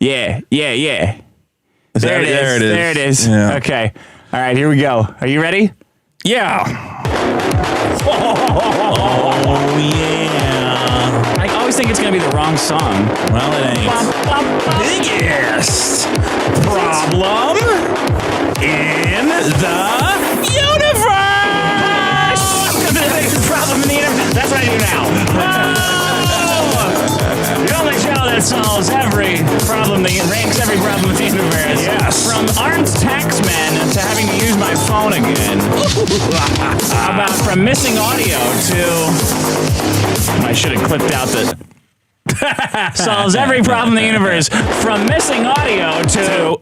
Yeah. There it is. There it is. Yeah. Okay. All right, here we go. Are you ready? Yeah. Oh, yeah. I always think it's going to be the wrong song. Well, it ain't. Biggest problem in the universe. Problem in the universe. That's what I do now. The only show that solves every problem, ranks every problem in the universe. Yes. From armed taxmen to having to use my phone again. How about from missing audio to... I should have clipped out the... solves every problem in the universe. From missing audio to...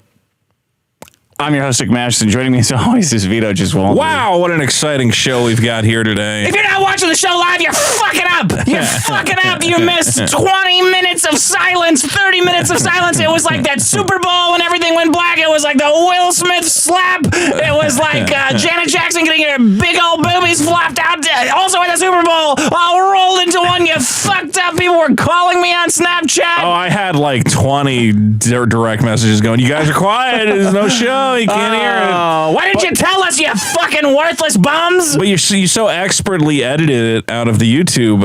I'm your host, Rick Masterson. Joining me as always is Vito just won't. Wow, what an exciting show we've got here today. If you're not watching the show live, you're fucking up. You're fucking up. You missed 20 minutes of silence, 30 minutes of silence. It was like that Super Bowl when everything went black. It was like the Will Smith slap. It was like Janet Jackson getting her big old boobies flopped out. Also at the Super Bowl, all rolled into one. You fucked up. People were calling me on Snapchat. Oh, I had like 20 direct messages going, you guys are quiet. There's no show. You can't hear it. Why didn't you tell us, you fucking worthless bums? But you so expertly edited it out of the YouTube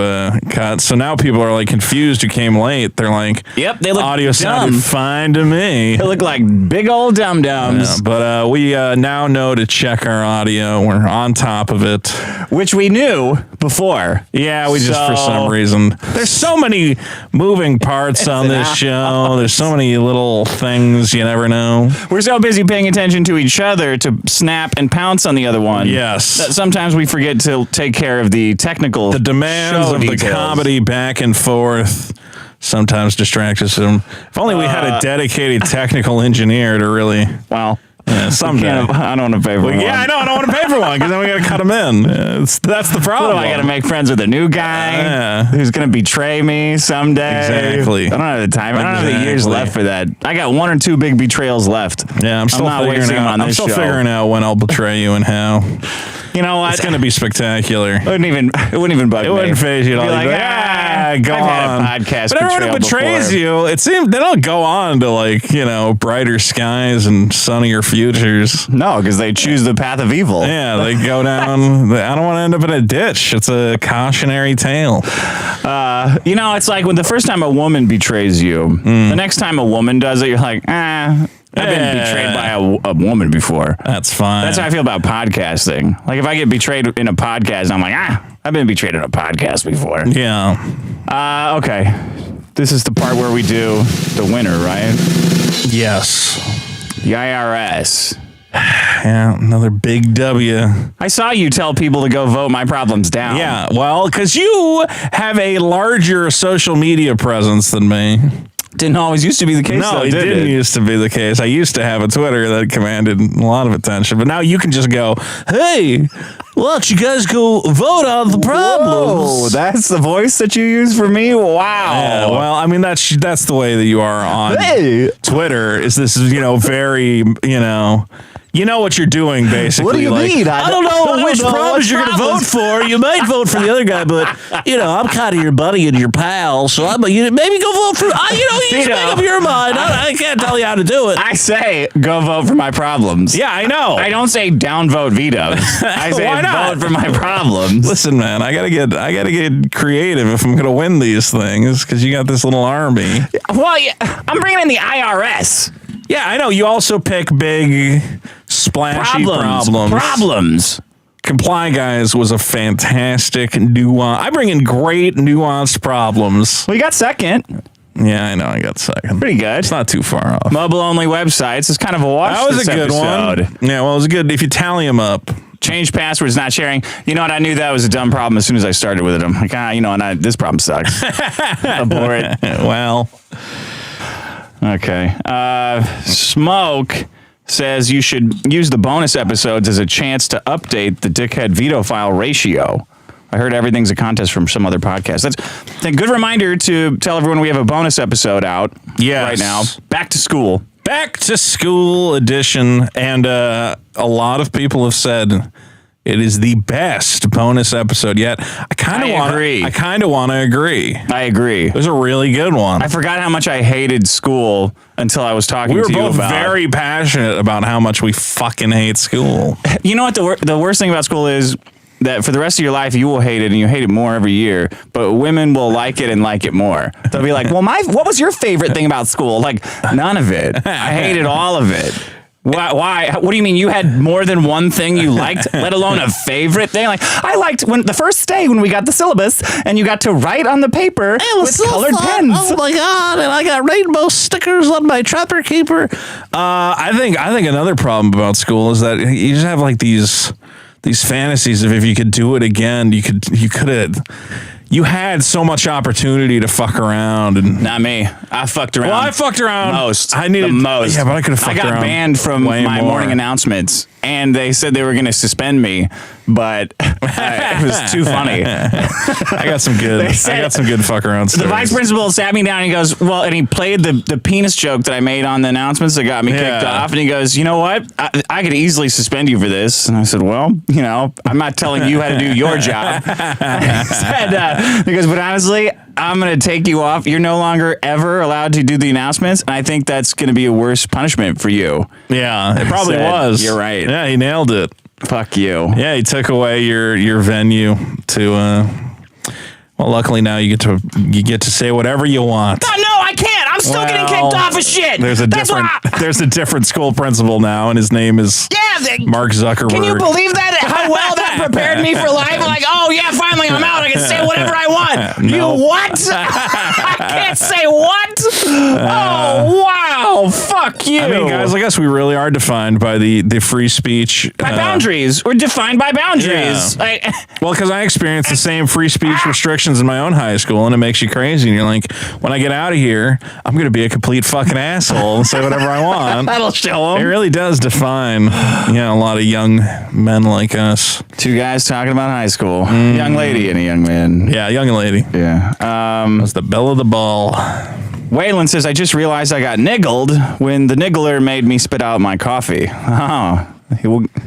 cut, so now people are like confused who came late. They're like, yep, they look audio dumb. sounded fine to me. They look like big old dum-dums. Yeah, but we now know to check our audio. We're on top of it. Which we knew before. Yeah, we just, for some reason. There's so many moving parts on this show. There's so many little things you never know. We're so busy paying attention to each other to snap and pounce on the other one. Yes. That sometimes we forget to take care of the technical demands of details. The comedy back and forth sometimes distract us. If only we had a dedicated technical engineer to really... Well... Yeah, someday. I don't want to pay for one. Yeah, I know. I don't want to pay for one because then we got to cut him in. That's the problem. I got to make friends with a new guy who's going to betray me someday. Exactly. I don't have the time. I don't have the years left for that. I got one or two big betrayals left. Yeah, I'm still figuring out when I'll betray you and how. You know what? It's going to be spectacular. It wouldn't even bug me. It wouldn't phase you at all. Be like, go I've on. had a podcast but everyone who betrays you, it seems they don't go on to brighter skies and sunnier futures. No, because they choose the path of evil. Yeah, they go down. I don't want to end up in a ditch. It's a cautionary tale. It's like when the first time a woman betrays you, the next time a woman does it, you're like, I've been betrayed by a woman before. That's fine. That's how I feel about podcasting. Like if I get betrayed in a podcast, I'm like, I've been betrayed in a podcast before. Yeah. Okay. This is the part where we do the winner, right? Yes. The IRS. Yeah, another big W. I saw you tell people to go vote my problems down. Yeah, well, because you have a larger social media presence than me. Didn't always used to be the case. No, it didn't used to be the case. I used to have a Twitter that commanded a lot of attention, but now you can just go, hey, why don't you guys go vote on the problems? Whoa, that's the voice that you use for me? Wow. Yeah, well, I mean, that's the way that you are on Twitter. Is this, very, you know what you're doing, basically. What do you mean? I don't know which problems you're going to vote for. You might vote for the other guy, but, I'm kind of your buddy and your pal, so maybe go vote for, you just make up your mind. I can't tell you how to do it. I say, go vote for my problems. Yeah, I know. I don't say downvote Vito's. I say vote for my problems. Listen, man, I gotta get creative if I'm gonna win these things, because you got this little army. Well, yeah, I'm bringing in the IRS. Yeah, I know. You also pick big, splashy problems. Comply Guys was a fantastic nuance. I bring in great nuanced problems. We got second. Yeah, I know. I got second. Pretty good. It's not too far off. Mobile-only websites is kind of a wash. That was a good one. Yeah, well, it was good if you tally them up. Change passwords, not sharing. You know what? I knew that was a dumb problem as soon as I started with it. I'm like, this problem sucks. Abort it. Well. Okay. Smoke says you should use the bonus episodes as a chance to update the dickhead veto file ratio. I heard everything's a contest from some other podcast. That's a good reminder to tell everyone we have a bonus episode out right now. Back to school. Back to school edition. And a lot of people have said It is the best bonus episode yet. I kind of want to agree. I agree. It was a really good one. I forgot how much I hated school until I was talking to you about. We were both very passionate about how much we fucking hate school. You know what the worst thing about school is? That for the rest of your life, you will hate it, and you hate it more every year. But women will like it and like it more. They'll be like, well, what was your favorite thing about school? Like, none of it. I hated all of it. Why? What do you mean you had more than one thing you liked, let alone a favorite thing? Like, I liked when the first day when we got the syllabus and you got to write on the paper with so colored pens. Oh my God. And I got rainbow stickers on my Trapper Keeper. I think another problem about school is that you just have like these fantasies of if you could do it again, you had so much opportunity to fuck around. And not me. I fucked around. Well, I fucked around most. I needed the most. Yeah, but I could have fucked around. I got banned from my morning announcements, and they said they were going to suspend me, but it was too funny. I got some good fuck around stories. The vice principal sat me down and he goes, well, and he played the penis joke that I made on the announcements that got me kicked off, and he goes, you know what? I could easily suspend you for this. And I said, well, I'm not telling you how to do your job. He goes, but honestly, I'm going to take you off. You're no longer ever allowed to do the announcements. And I think that's going to be a worse punishment for you. Yeah, it probably was. You're right. Yeah, he nailed it. Fuck you. Yeah, he took away your venue to, well, luckily now you get to say whatever you want. No, I can't. I'm still getting kicked off of shit. There's a different school principal now, and his name is Mark Zuckerberg. Can you believe that? How well that prepared me for life? Like, oh yeah, finally I'm out. I can say whatever I want. You what? I can't say what? Oh wow, fuck you. I mean, guys, I guess we really are defined by the free speech. By boundaries. We're defined by boundaries. Yeah. Well, because I experienced the same free speech restrictions in my own high school, and it makes you crazy. And you're like, when I get out of here, I'm going to be a complete fucking asshole and say whatever I want. That'll show them. It really does define, a lot of young men like us. Two guys talking about high school. Young lady and a young man. Yeah, young lady. Yeah. That's the belle of the ball. Waylon says, I just realized I got niggled when the niggler made me spit out my coffee. Oh.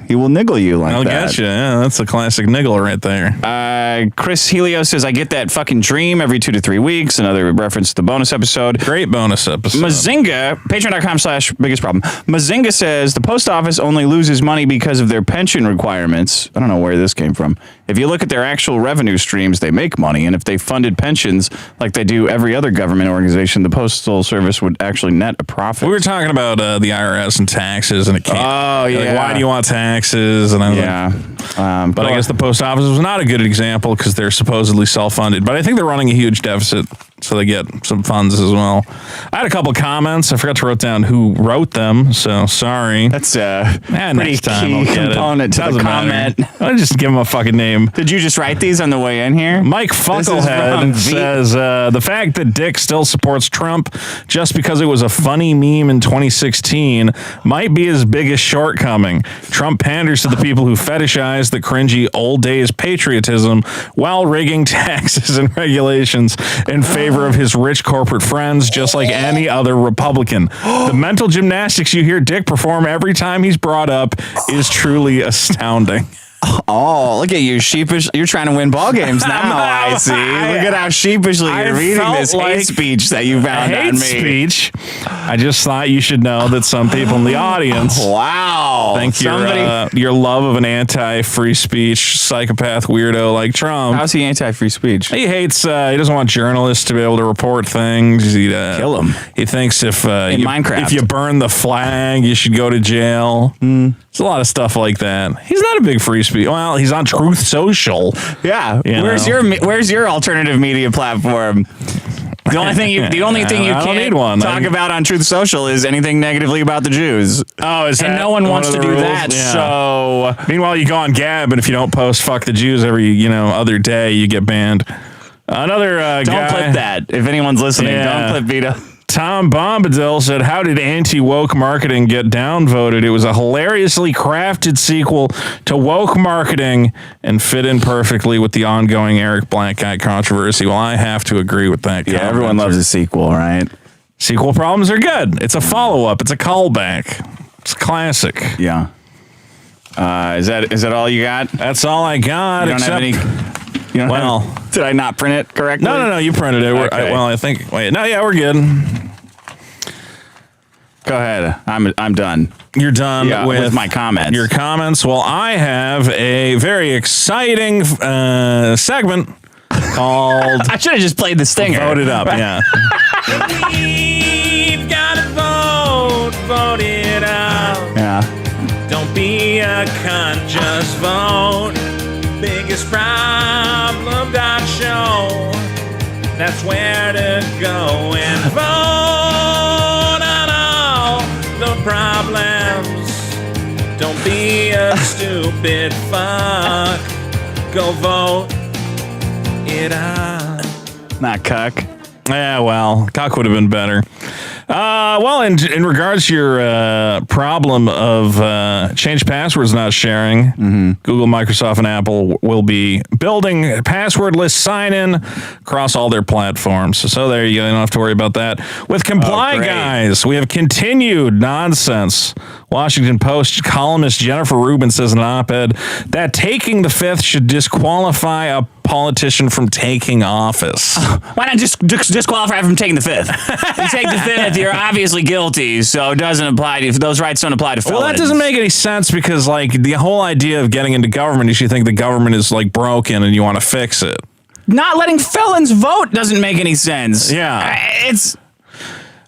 He will niggle you like I'll that. I'll get you. Yeah, that's a classic niggle right there. Chris Helio says, I get that fucking dream every 2 to 3 weeks. Another reference to the bonus episode. Great bonus episode. Mazinga, patreon.com/biggest problem. Mazinga says, the post office only loses money because of their pension requirements. I don't know where this came from. If you look at their actual revenue streams, they make money. And if they funded pensions like they do every other government organization, the Postal Service would actually net a profit. We were talking about the IRS and taxes, and it can't. Oh, yeah. Like, why do you want taxes? And but I guess the post office was not a good example because they're supposedly self-funded. But I think they're running a huge deficit, so they get some funds as well. I had a couple comments. I forgot to write down who wrote them, so sorry. That's a pretty next time key component to the comment. I'll just give him a fucking name. Did you just write these on the way in here? Mike Fucklehead says, the fact that Dick still supports Trump just because it was a funny meme in 2016 might be his biggest shortcoming. Trump panders to the people who fetishize the cringy old days patriotism while rigging taxes and regulations in favor of his rich corporate friends, just like any other Republican. The mental gymnastics you hear Dick perform every time he's brought up is truly astounding. Oh, look at you, sheepish. You're trying to win ball games now, I see. Look at how sheepishly you're reading this hate speech that you found on me. Speech. I just thought you should know that some people in the audience think your love of an anti-free speech psychopath weirdo like Trump. How's he anti-free speech? He hates, he doesn't want journalists to be able to report things. He'd kill him. He thinks if Minecraft, if you burn the flag, you should go to jail. There's a lot of stuff like that. He's not a big free speech. Well, he's on Truth Social. Yeah. Where's your alternative media platform? The only thing you can't talk about on Truth Social is anything negatively about the Jews. Oh, is that? And no one wants to do rules? that. Yeah. So meanwhile, you go on Gab, and if you don't post "fuck the Jews" every other day, you get banned. Another don't guy, clip that. If anyone's listening, don't clip Vito. Tom Bombadil said, how did anti-woke marketing get downvoted? It was a hilariously crafted sequel to woke marketing and fit in perfectly with the ongoing Eric Black Guy controversy. Well, I have to agree with that. Yeah, everyone loves a sequel, right? Sequel problems are good. It's a follow-up. It's a callback. It's classic. Yeah. Is that all you got? That's all I got. You don't have any. Did I not print it correctly? No. You printed it. Okay. I think. Wait. No. Yeah, we're good. Go ahead. I'm done. You're done with my comments. Your comments. Well, I have a very exciting segment called. I should have just played the stinger. Vote it up. Yeah. We've got to vote it out. Yeah. Don't be a cunt, just vote. Biggest problem.show. That's where to go and vote on all the problems. Don't be a stupid fuck. Go vote it out. Not cuck. Yeah, well, cock would have been better. Well, in regards to your problem of change passwords not sharing, Google, Microsoft, and Apple will be building passwordless sign-in across all their platforms. So there you go. You don't have to worry about that. With Comply Guys, we have continued nonsense. Washington Post columnist Jennifer Rubin says in an op-ed that taking the fifth should disqualify a politician from taking office. Why not just disqualify from taking the fifth? You take the fifth, you're obviously guilty, so it doesn't apply to those rights don't apply to felons. Well, that doesn't make any sense because like the whole idea of getting into government is you think the government is like broken and you want to fix it. Not letting felons vote doesn't make any sense. Yeah.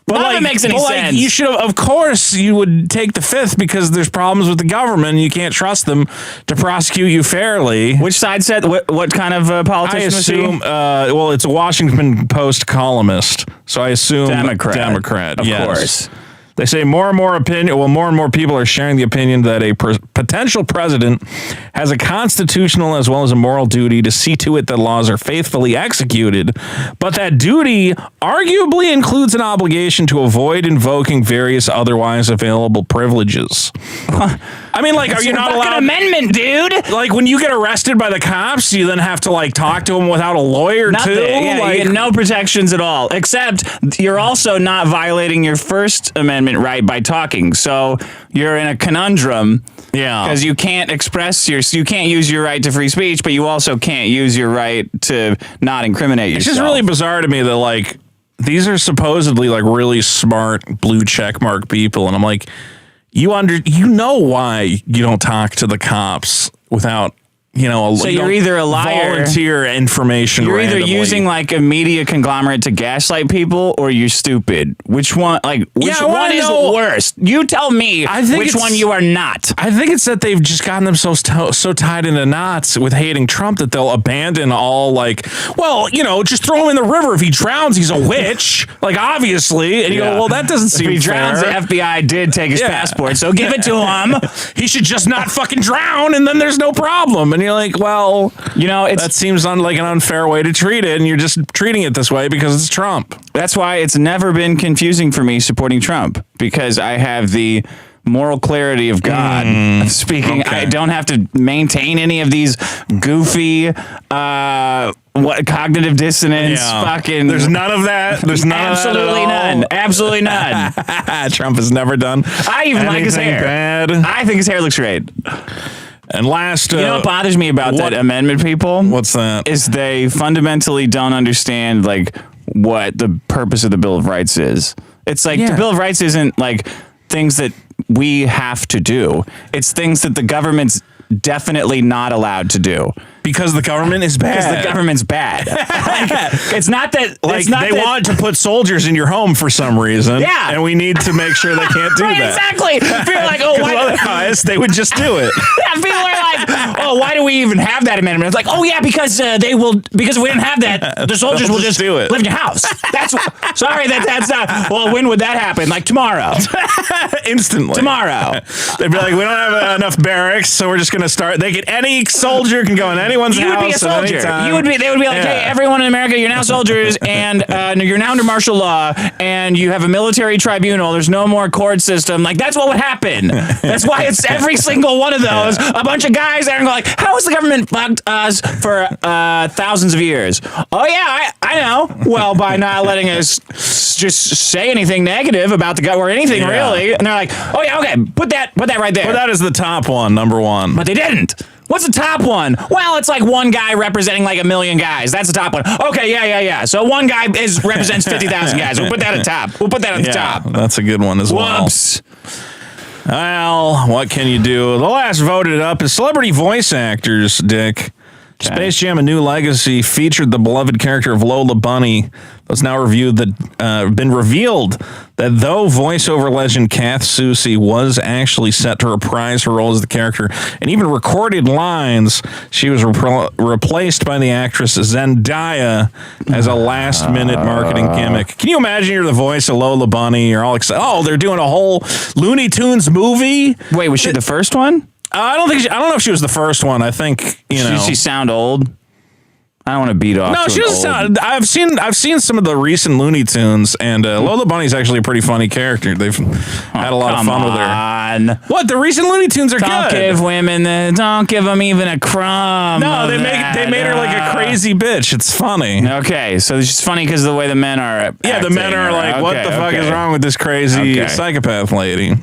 None of it makes any sense. You should have, of course, you would take the fifth because there's problems with the government and you can't trust them to prosecute you fairly. Which side said what kind of politician I assume, was he? well, it's a Washington Post columnist, so I assume Democrat. Of yes. course. They say more and more people are sharing the opinion that a potential president has a constitutional as well as a moral duty to see to it that laws are faithfully executed, but that duty arguably includes an obligation to avoid invoking various otherwise available privileges. I mean, like, are you not allowed? Amendment, dude. Like, when you get arrested by the cops, you then have to like talk to them without a lawyer Nothing. too. Yeah, like, you get no protections at all. Except you're also not violating your First Amendment right by talking. So you're in a conundrum. Yeah. Because you can't you can't use your right to free speech, but you also can't use your right to not incriminate yourself. It's just really bizarre to me that like these are supposedly like really smart blue checkmark people, and I'm like, you know why you don't talk to the cops without so you're either a liar, volunteer information. You're randomly. either using like a media conglomerate to gaslight people, or you're stupid. Which one? Which one is worse? You tell me. Which one you are not. I think it's that they've just gotten themselves so tied into knots with hating Trump that they'll abandon all just throw him in the river. If he drowns, he's a witch. Like obviously, and you go, well, that doesn't seem fair. If he fair. drowns, the FBI did take his passport, so give it to him. He should just not fucking drown, and then there's no problem. And you're like, well, that seems like an unfair way to treat it, and you're just treating it this way because it's Trump. That's why it's never been confusing for me supporting Trump, because I have the moral clarity of God speaking. Okay. I don't have to maintain any of these goofy cognitive dissonance fucking. There's none of that. There's none absolutely of that at all. none. Absolutely none. Trump has never done I even like his hair. Bad. I think his hair looks great. And last, you know what bothers me about that amendment people? What's that? Is they fundamentally don't understand like what the purpose of the Bill of Rights is. It's like the Bill of Rights isn't like things that we have to do. It's things that the government's definitely not allowed to do. Because the government is bad. Because the government's bad. It's not that. Like they want to put soldiers in your home for some reason. Yeah. And we need to make sure they can't do that. Exactly. People are like, oh, why? Otherwise, they would just do it. People are like, oh, why do we even have that amendment? It's like, oh yeah, because because if we didn't have that, the soldiers will just do it. Live in your house. That's not. Well, when would that happen? Like tomorrow. Instantly. Tomorrow. They'd be like, we don't have enough barracks, so we're just going to start. Any soldier can go in any anyone's You would be a house at soldier. any time. They would be like, Yeah. hey, everyone in America, you're now soldiers, and you're now under martial law, and you have a military tribunal. There's no more court system. Like, that's what would happen. That's why it's every single one of those. A bunch of guys there and go like, how has the government fucked us for thousands of years? Oh, yeah, I know. Well, by not letting us just say anything negative about the government or anything, really. And they're like, oh, yeah, okay, put that right there. Well, that is the top one, number one. But they didn't. What's the top one? Well, it's like one guy representing like 1 million guys. That's the top one. Okay, yeah. So one guy represents 50,000 guys. We'll put that at top. We'll put that at the top. That's a good one as well. Whoops. Well, what can you do? The last voted up is celebrity voice actors, Dick. Space Jam: A New Legacy featured the beloved character of Lola Bunny. It's now been revealed that though voiceover legend Kath Soucie was actually set to reprise her role as the character and even recorded lines, she was replaced by the actress Zendaya as a last-minute marketing gimmick. Can you imagine you're the voice of Lola Bunny? You're all excited. Oh, they're doing a whole Looney Tunes movie? Wait, was she the first one? I don't know if she was the first one. I think, Does she sound old? I don't want to beat off. No, she doesn't sound. I've seen some of the recent Looney Tunes, and Lola Bunny's actually a pretty funny character. They've had a lot of fun with her. What, the recent Looney Tunes are don't good. Don't give them even a crumb. No, they made her like a crazy bitch. It's funny. Okay, so it's just funny because of the way the men are. Yeah, the men are like, what the fuck is wrong with this crazy psychopath lady?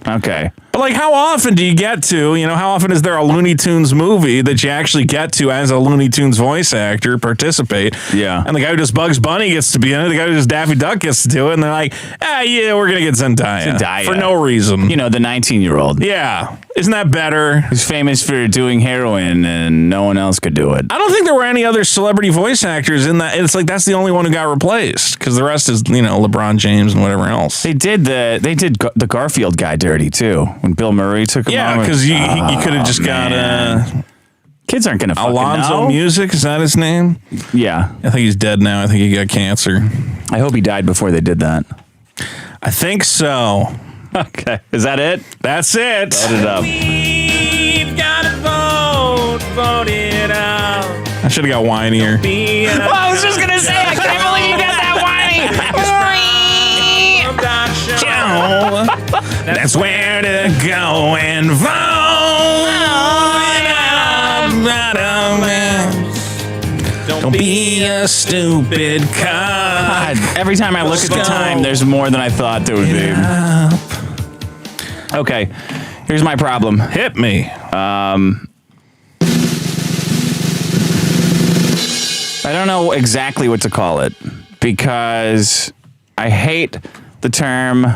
Okay. But like, how often do you get to, how often is there a Looney Tunes movie that you actually get to as a Looney Tunes voice actor participate? Yeah. And the guy who does Bugs Bunny gets to be in it. The guy who does Daffy Duck gets to do it. And they're like, yeah, we're going to get Zendaya. For no reason. The 19-year-old. Yeah. Isn't that better? Who's famous for doing heroin and no one else could do it. I don't think there were any other celebrity voice actors in that. It's like that's the only one who got replaced because the rest is, LeBron James and whatever else. They did the Garfield guy dirty too when Bill Murray took him. Yeah, because you could have just got kids aren't gonna fucking Alonzo know. Music, is that his name? Yeah, I think he's dead now. I think he got cancer. I hope he died before they did that. I think so. Okay, is that it? That's it. Vote it up. We've got to vote it out. I should have got whinier. Well, I was just gonna say, I can't believe you got that whiny. That's where to go and vote. Don't be a stupid cunt. God, every time I look at the time, there's more than I thought there would be. Okay, here's my problem. Hit me. I don't know exactly what to call it because I hate the term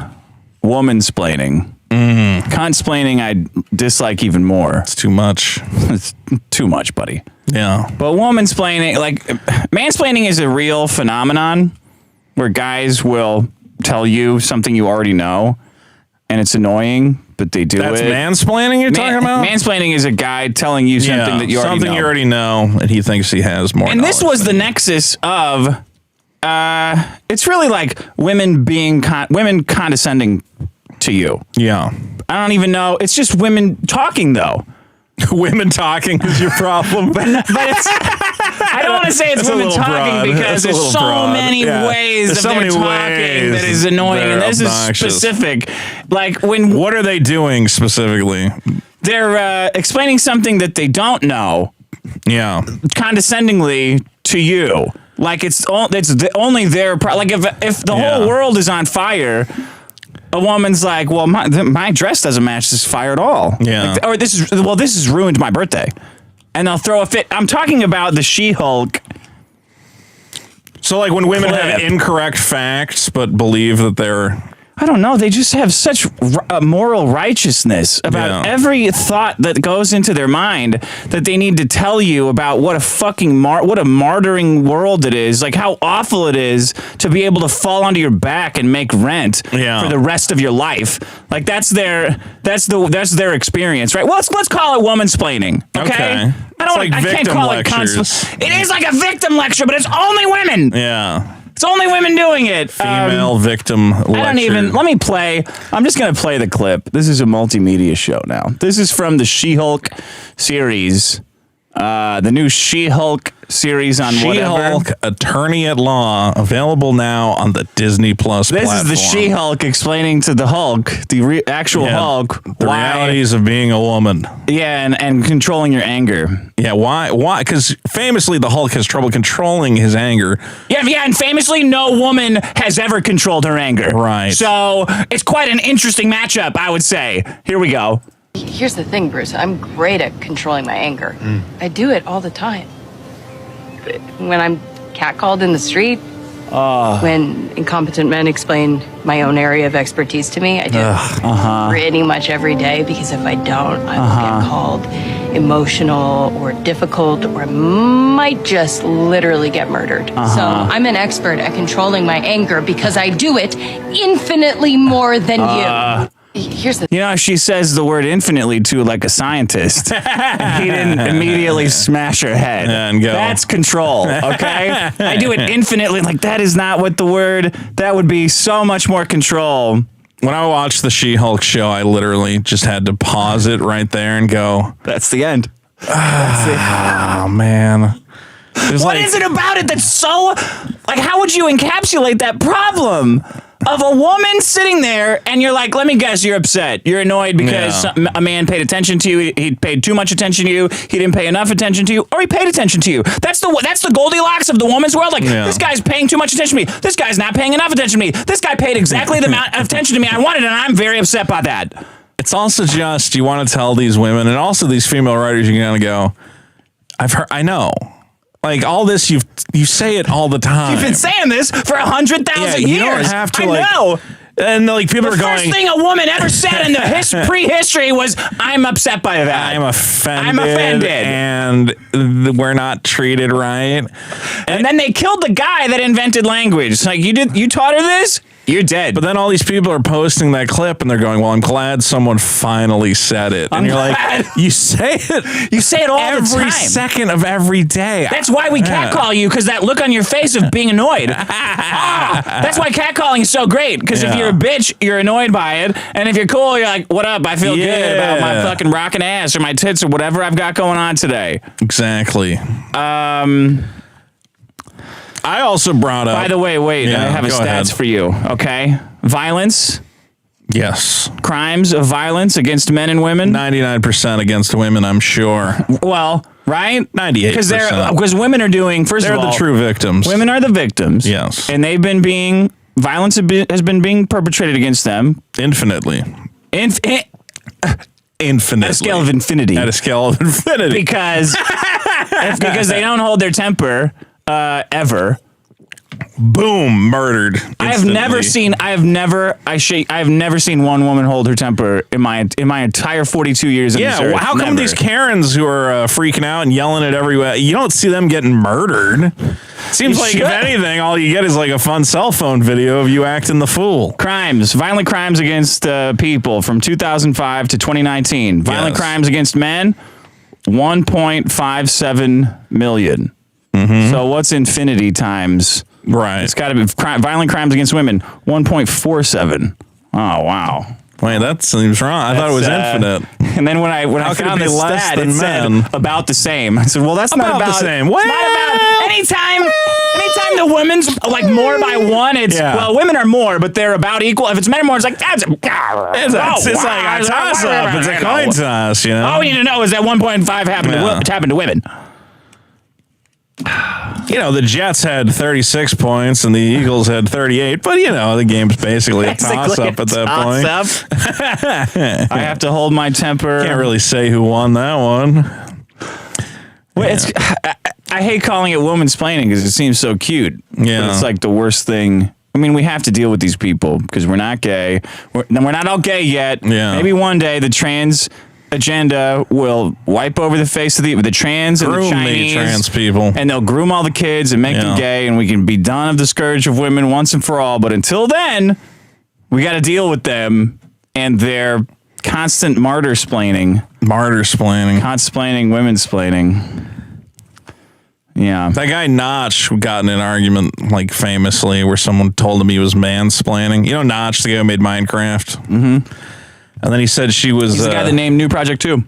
womansplaining. Cunt-splaining I dislike even more. It's too much. It's too much, buddy. Yeah. But womansplaining, like mansplaining is a real phenomenon where guys will tell you something you already know and it's annoying, but they do That's it. mansplaining you're talking about? Mansplaining is a guy telling you something that you already know. Something you already know and he thinks he has more And this was the nexus of it's really like women condescending to you. Yeah. I don't even know. It's just women talking though. Women talking is your problem. But it's, I don't want to say it's women talking because there's so many ways of their talking that is annoying. And this is specific. Like what are they doing specifically? They're explaining something that they don't know. Yeah. Condescendingly to you. Like it's only their like if the whole world is on fire. A woman's like, well, my dress doesn't match this fire at all. Yeah. Like, or this has ruined my birthday. And they'll throw a fit. I'm talking about the She-Hulk. So like when women have incorrect facts but believe that they're... I don't know. They just have such moral righteousness about every thought that goes into their mind that they need to tell you about what a fucking what a martyring world it is. Like how awful it is to be able to fall onto your back and make rent for the rest of your life. Like that's their experience, right? Well, let's call it womansplaining. Okay. I can't call it it is like a victim lecture, but it's only women. Yeah. It's only women doing it. Female victim lecture. I don't even... Let me play... I'm just going to play the clip. This is a multimedia show now. This is from the She-Hulk series. The new She-Hulk series on She-Hulk, Attorney at Law, available now on the Disney Plus platform. This is the She-Hulk explaining to the Hulk, the actual Hulk, the realities of being a woman. Yeah, and controlling your anger. Yeah, why? Because famously, the Hulk has trouble controlling his anger. Yeah, and famously, no woman has ever controlled her anger. Right. So it's quite an interesting matchup, I would say. Here we go. Here's the thing, Bruce. I'm great at controlling my anger. I do it all the time. But when I'm catcalled in the street, when incompetent men explain my own area of expertise to me, I do it pretty much every day, because if I don't, I will get called emotional or difficult, or I might just literally get murdered. So I'm an expert at controlling my anger because I do it infinitely more than you. Here's the she says the word infinitely to like a scientist. He didn't immediately smash her head. And go. That's control, okay? I do it infinitely. Like, that is not what the word, that would be so much more control. When I watched the She-Hulk show, I literally just had to pause it right there and go, That's the end. oh, man. What is it about it that's so, like, how would you encapsulate that problem of a woman sitting there and you're like, let me guess, you're upset. You're annoyed because a man paid attention to you. He paid too much attention to you. He didn't pay enough attention to you, or he paid attention to you. That's the Goldilocks of the woman's world. Like, this guy's paying too much attention to me. This guy's not paying enough attention to me. This guy paid exactly the amount of attention to me I wanted, and I'm very upset by that. It's also just, you want to tell these women, and also these female writers, you're going to go, I know. Like, all this, you say it all the time. You've been saying this for 100,000 years. You don't have to, I know. And like people are going. The first thing a woman ever said in the prehistory was, "I'm upset by that. I'm offended. I'm offended, and we're not treated right." And then they killed the guy that invented language. It's like, you taught her this. You're dead. But then all these people are posting that clip and they're going, well, I'm glad someone finally said it. And you're like, you say it. You say it all the time. Every second of every day. That's why we catcall you, because that look on your face of being annoyed. That's why catcalling is so great, because if you're a bitch, you're annoyed by it. And if you're cool, you're like, what up? I feel good about my fucking rocking ass or my tits or whatever I've got going on today. Exactly. I also brought up... By the way, wait, I have stats for you, okay? Violence. Yes. Crimes of violence against men and women. 99% against women, I'm sure. Well, right? 98%. Because women are doing, first of all... They're the true victims. Women are the victims. Yes. And they've been being... Violence has been being perpetrated against them. Infinitely. Infinitely. At a scale of infinity. At a scale of infinity. Because they don't hold their temper... ever. Boom, murdered. I have never seen one woman hold her temper in my entire 42 years in this earth. Well, how come these Karens who are freaking out and yelling at everywhere, you don't see them getting murdered? Seems like, if anything, all you get is like a fun cell phone video of you acting the fool. Violent crimes against people from 2005 to 2019. Violent crimes against men, 1.57 million. Mm-hmm. So what's infinity times? Right. It's got to be violent crimes against women, 1.47. Oh, wow. Wait, that seems wrong. I thought it was infinite. And then when I found the stat, it said about the same. I said, well, that's not about the same. Well, not about anytime the women's like more by one, it's well, women are more, but they're about equal. If it's men or more, it's like it's like a toss up. It's a coin toss, you know. All we need to know is that 1.5 happened to women. You know, the Jets had 36 points and the Eagles had 38, but you know, the game's basically a toss-up at that point. I have to hold my temper. Can't really say who won that one. Well, I hate calling it womansplaining because it seems so cute. Yeah. But it's like the worst thing. I mean, we have to deal with these people because we're not gay. We're not all gay yet. Yeah. Maybe one day the trans agenda will wipe over the face of the trans and the Chinese trans people, and they'll groom all the kids and make them gay, and we can be done of the scourge of women once and for all. But until then, we got to deal with them and their constant martyr-splaining, women-splaining. Yeah, that guy Notch got in an argument, like famously, where someone told him he was mansplaining. You know, Notch, the guy who made Minecraft. Mm-hmm. And then he said she was... He's the guy that named New Project 2.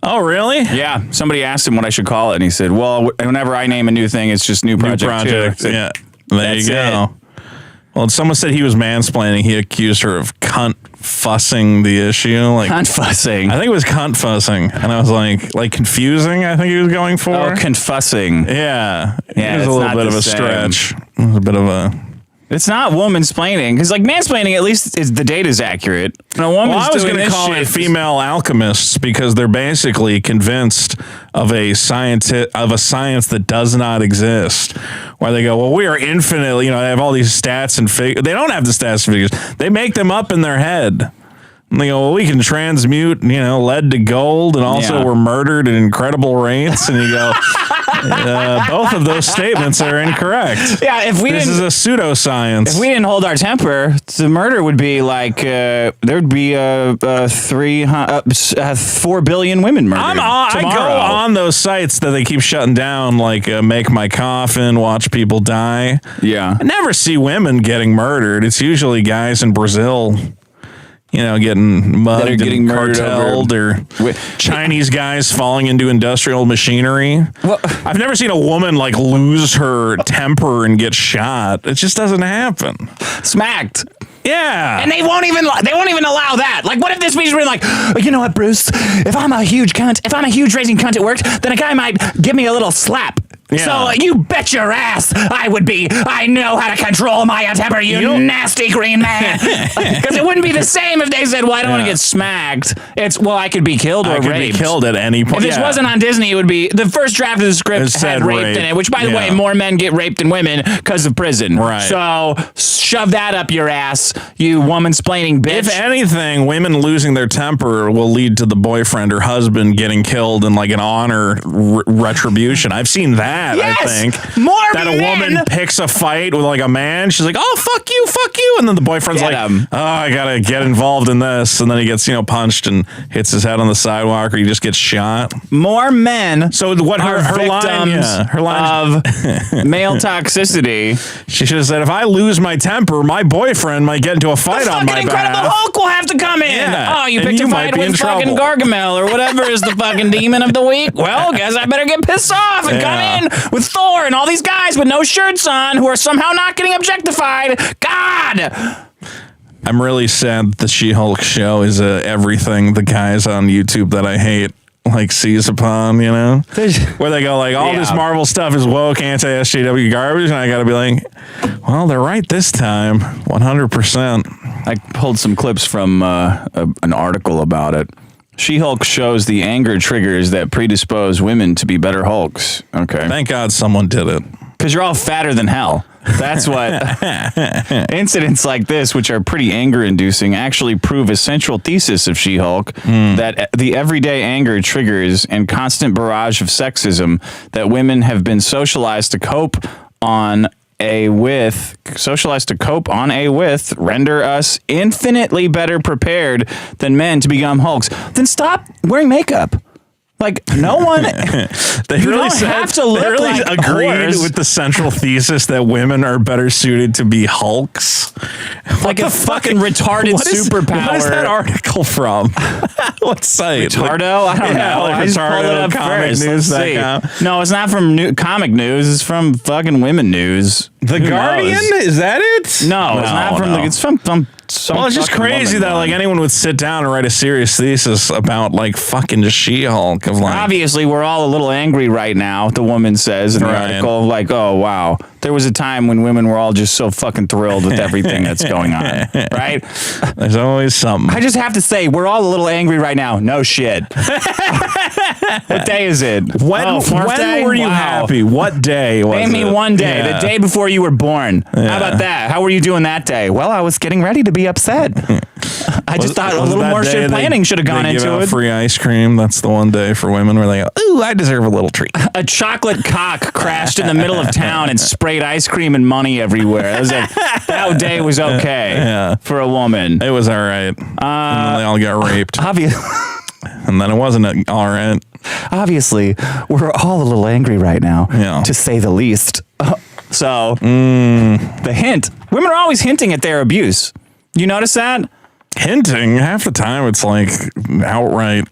Oh, really? Yeah, somebody asked him what I should call it, and he said, well, whenever I name a new thing, it's just new project. Too. Yeah, there you go. Well, someone said he was mansplaining. He accused her of cunt fussing the issue. Like Cunt fussing. I think it was cunt fussing. And I was like confusing, I think he was going for. Oh, confussing. Yeah. Yeah, It was a little bit of a stretch. It was a bit of a... It's not womansplaining, because like mansplaining, at least the data's accurate. And a woman's Well, I was doing going to this call shit. it female alchemists because they're basically convinced of a science that does not exist. Where they go, well, we are infinitely, they have all these stats and figures. They don't have the stats and figures. They make them up in their head. And they go, well, we can transmute, lead to gold, and also we're murdered at incredible rates. And you go, both of those statements are incorrect. Yeah, if we this is a pseudoscience. If we didn't hold our temper, the murder would be like there'd be 4 billion women murdered. I go on those sites that they keep shutting down, like Make My Coffin, Watch People Die. Yeah, I never see women getting murdered. It's usually guys in Brazil. Getting mugged getting and murdered cartelled, or Chinese guys falling into industrial machinery. Well, I've never seen a woman like lose her temper and get shot. It just doesn't happen. smacked. Yeah, And they won't even allow that. Like, what if this means we're like, you know what, Bruce? If I'm a huge raising cunt at work, then a guy might give me a little slap. Yeah. So you bet your ass I would be. I know how to control my temper, you nasty green man. Because it wouldn't be the same if they said, well, I don't want to get smacked. It's, well, I could be killed or I could raped. be killed at any point. If this wasn't on Disney, it would be the first draft of the script had rape in it, which, by the way, more men get raped than women because of prison. Right. So shove that up your ass, you womansplaining bitch. If anything, women losing their temper will lead to the boyfriend or husband getting killed in like an honor retribution. I've seen that. Yes! I think More that a men. woman picks a fight with like a man. She's like, "Oh, fuck you," and then the boyfriend's Get like, him. "Oh, I gotta get involved in this," and then he gets punched and hits his head on the sidewalk, or he just gets shot. More men So what are her line? victims Yeah, her line. of male toxicity. She should have said, "If I lose my temper, my boyfriend might get into a fight on my Fucking Incredible behalf." Hulk will have to come in. Yeah, Oh, you and picked you a might fight be in with fucking trouble. Gargamel or whatever is the fucking demon of the week. Well, guess I better get pissed off and come in with Thor and all these guys with no shirts on who are somehow not getting objectified. God. I'm really sad that the She-Hulk show is everything the guys on YouTube that I hate seize upon, where they go like, all this Marvel stuff is woke, anti-SJW garbage, and I gotta be like, well, they're right this time, 100%. I pulled some clips from an article about it. She-Hulk shows the anger triggers that predispose women to be better Hulks. Okay. Thank God someone did it. Because you're all fatter than hell. That's what incidents like this, which are pretty anger-inducing, actually prove a central thesis of She-Hulk, that the everyday anger triggers and constant barrage of sexism that women have been socialized to cope on a with render us infinitely better prepared than men to become Hulks. Then stop wearing makeup. Like, no one, They you really don't have to look they really like agreed whores. with the central thesis that women are better suited to be Hulks. Like a fucking retarded superpower. What is that article from? What site? Retardo? I don't know. Like I just pulled it up Comic first. News, Let's see. that No, it's not from comic news. It's from fucking women news. The Who Guardian? knows? Is that it? No, it's not from the. It's from some. Well, it's just fucking crazy woman that one. anyone would sit down and write a serious thesis about fucking She-Hulk of Obviously, we're all a little angry right now. The woman says in the article, like, "Oh wow, there was a time when women were all just so fucking thrilled with everything that's going on." Right? There's always something. I just have to say, we're all a little angry right now. No shit. What day is it? When Day? were you Wow. happy? What day was Name me it? one day, Yeah. the day before you were born. How about that? How were you doing that day? Well, I was getting ready to be upset. I just thought a little more shit planning should have gone they give into out it. Free ice cream. That's the one day for women where they go, "Ooh, I deserve a little treat." A chocolate cock crashed in the middle of town and sprayed ice cream and money everywhere. That day was okay for a woman. It was all right. And then they all got raped. And then it wasn't all right. Obviously, we're all a little angry right now, to say the least. So, the hint. Women are always hinting at their abuse. You notice that? Hinting half the time it's like outright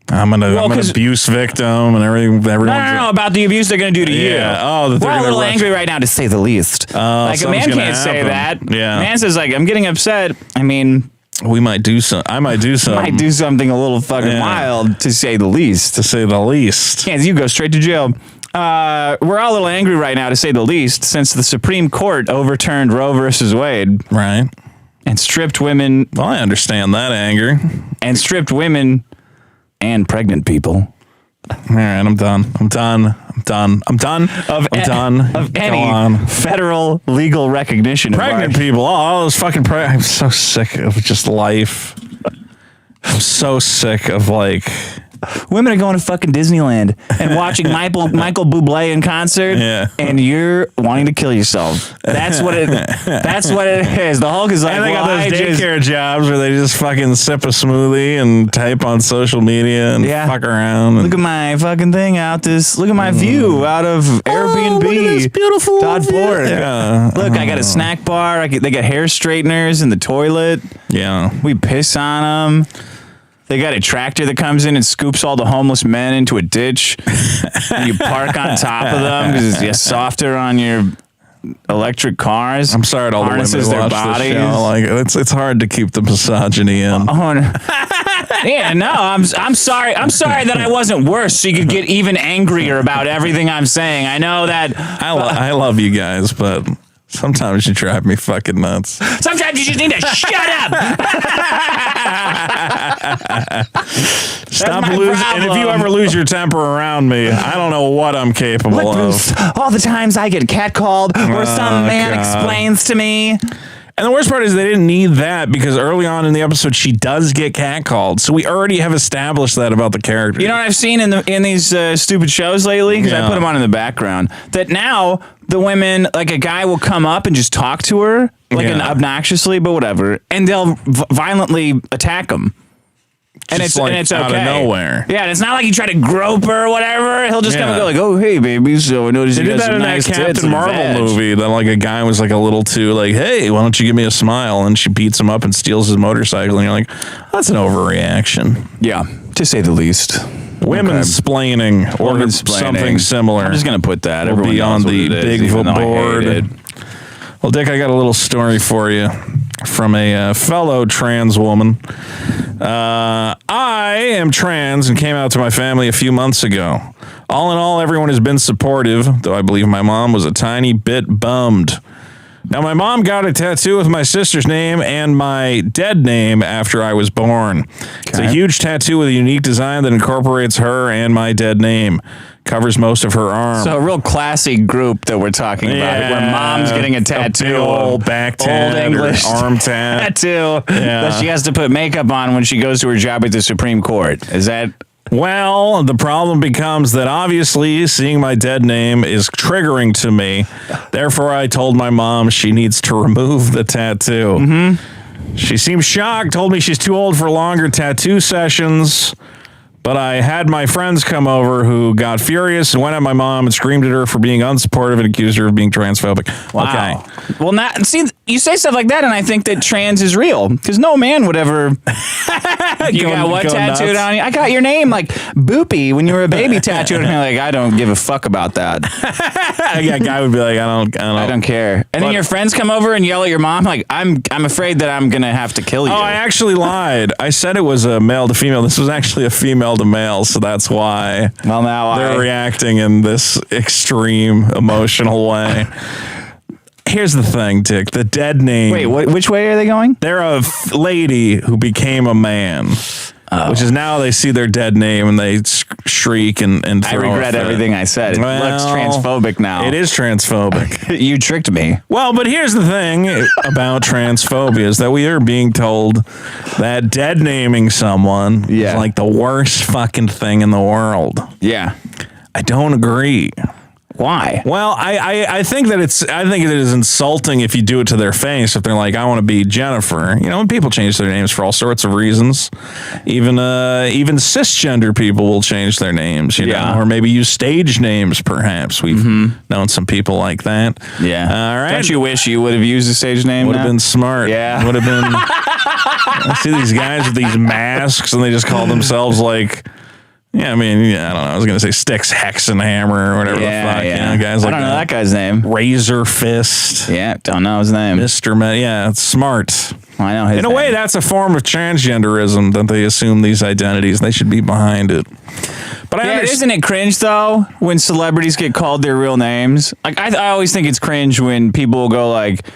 I'm an abuse victim and everything. No, about the abuse they're going to do to you. Oh, we're a little angry right now, to say the least. Like a man can't say that. Yeah. Man says, like, I'm getting upset. I mean, we might do some. I might do some. Might do something a little fucking wild, to say the least. To say the least. Can't you go straight to jail? We're all a little angry right now, to say the least, since the Supreme Court overturned Roe versus Wade. Right. And stripped women. Well, I understand that anger. And stripped women and pregnant people. All right, I'm done. Of any federal legal recognition. Pregnant people. All those fucking I'm so sick of just life. I'm so sick of like... Women are going to fucking Disneyland and watching Michael Bublé in concert, and you're wanting to kill yourself. That's what it is. The Hulk is like, and they got those daycare jobs where they just fucking sip a smoothie and type on social media and fuck around. Look at my fucking thing out this. Look at my view out of Airbnb. Look at this beautiful Todd Ford. Yeah. Look, I got a snack bar. They got hair straighteners in the toilet. Yeah. We piss on them. They got a tractor that comes in and scoops all the homeless men into a ditch. And you park on top of them because it's softer on your electric cars. I'm sorry to all the women who watch this show. Like, it's hard to keep the misogyny in. Yeah, no, I'm sorry. I'm sorry that I wasn't worse, so you could get even angrier about everything I'm saying. I know that I love you guys, but sometimes you drive me fucking nuts. Sometimes you just need to shut up. Stop losing. And if you ever lose your temper around me, I don't know what I'm capable of. All the times I get catcalled or some man explains to me. And the worst part is they didn't need that because early on in the episode she does get catcalled, so we already have established that about the character. You know what I've seen in these stupid shows lately? Because I put them on in the background. That now the women, like a guy will come up and just talk to her, like obnoxiously, but whatever, and they'll violently attack him. And it's okay. Out of nowhere. Yeah, and it's not like you try to grope her or whatever. He'll just come and go like, "Oh, hey, baby, so I noticed you did got that some in nice that tits Captain Marvel movie. That like a guy was like a little too like, "Hey, why don't you give me a smile?" And she beats him up and steals his motorcycle, and you're like, "That's an overreaction." Yeah, to say the least. Womansplaining or something similar. I'm just gonna put that. We'll be on the big board. Well, Dick, I got a little story for you from a fellow trans woman. I am trans and came out to my family a few months ago. All in all, everyone has been supportive, though I believe my mom was a tiny bit bummed. Now, my mom got a tattoo with my sister's name and my dead name after I was born. It's a huge tattoo with a unique design that incorporates her and my dead name. Covers most of her arm. So a real classy group that we're talking about, where mom's getting a tattoo, old back tat, old English arm tat, tattoo that she has to put makeup on when she goes to her job at the Supreme Court. Is that? Well, the problem becomes that obviously seeing my dead name is triggering to me. Therefore, I told my mom she needs to remove the tattoo. Mm-hmm. She seemed shocked, told me she's too old for longer tattoo sessions. But I had my friends come over who got furious and went at my mom and screamed at her for being unsupportive and accused her of being transphobic. Wow. Okay. Well, see, you say stuff like that, and I think that trans is real because no man would ever. You got what tattooed on you? I got your name like Boopy when you were a baby tattooed, and you're like, I don't give a fuck about that. Yeah, a guy would be like, I don't care. And then your friends come over and yell at your mom like, I'm afraid that I'm gonna have to kill you. Oh, I actually lied. I said it was a male to female. This was actually a female to male, so that's why they're reacting in this extreme emotional way. Here's the thing, Dick. The dead name. Wait, which way are they going? They're a lady who became a man. Which is now they see their dead name and they shriek and I regret everything I said. It looks transphobic now. It is transphobic. You tricked me. Well, but here's the thing about transphobia is that we are being told that dead naming someone is like the worst fucking thing in the world. Yeah. I don't agree. Why? Well, I think that it is insulting if you do it to their face. If they're like, I want to be Jennifer. You know, when people change their names for all sorts of reasons, even cisgender people will change their names. You know, or maybe use stage names. Perhaps we've known some people like that. Yeah. All right. Don't you wish you would have used a stage name? Would have been smart. Yeah. Would have been. I see these guys with these masks and they just call themselves like Yeah, I mean, yeah, I don't know. I was gonna say Styx Hexenhammer or whatever the fuck. You know, guys like I don't know that guy's name. Razor Fist. Yeah, don't know his name. Mr. Yeah, it's smart. Well, I know his In a name. way, that's a form of transgenderism that they assume these identities. They should be behind it. But I understand. Isn't it cringe though when celebrities get called their real names? Like I always think it's cringe when people go like,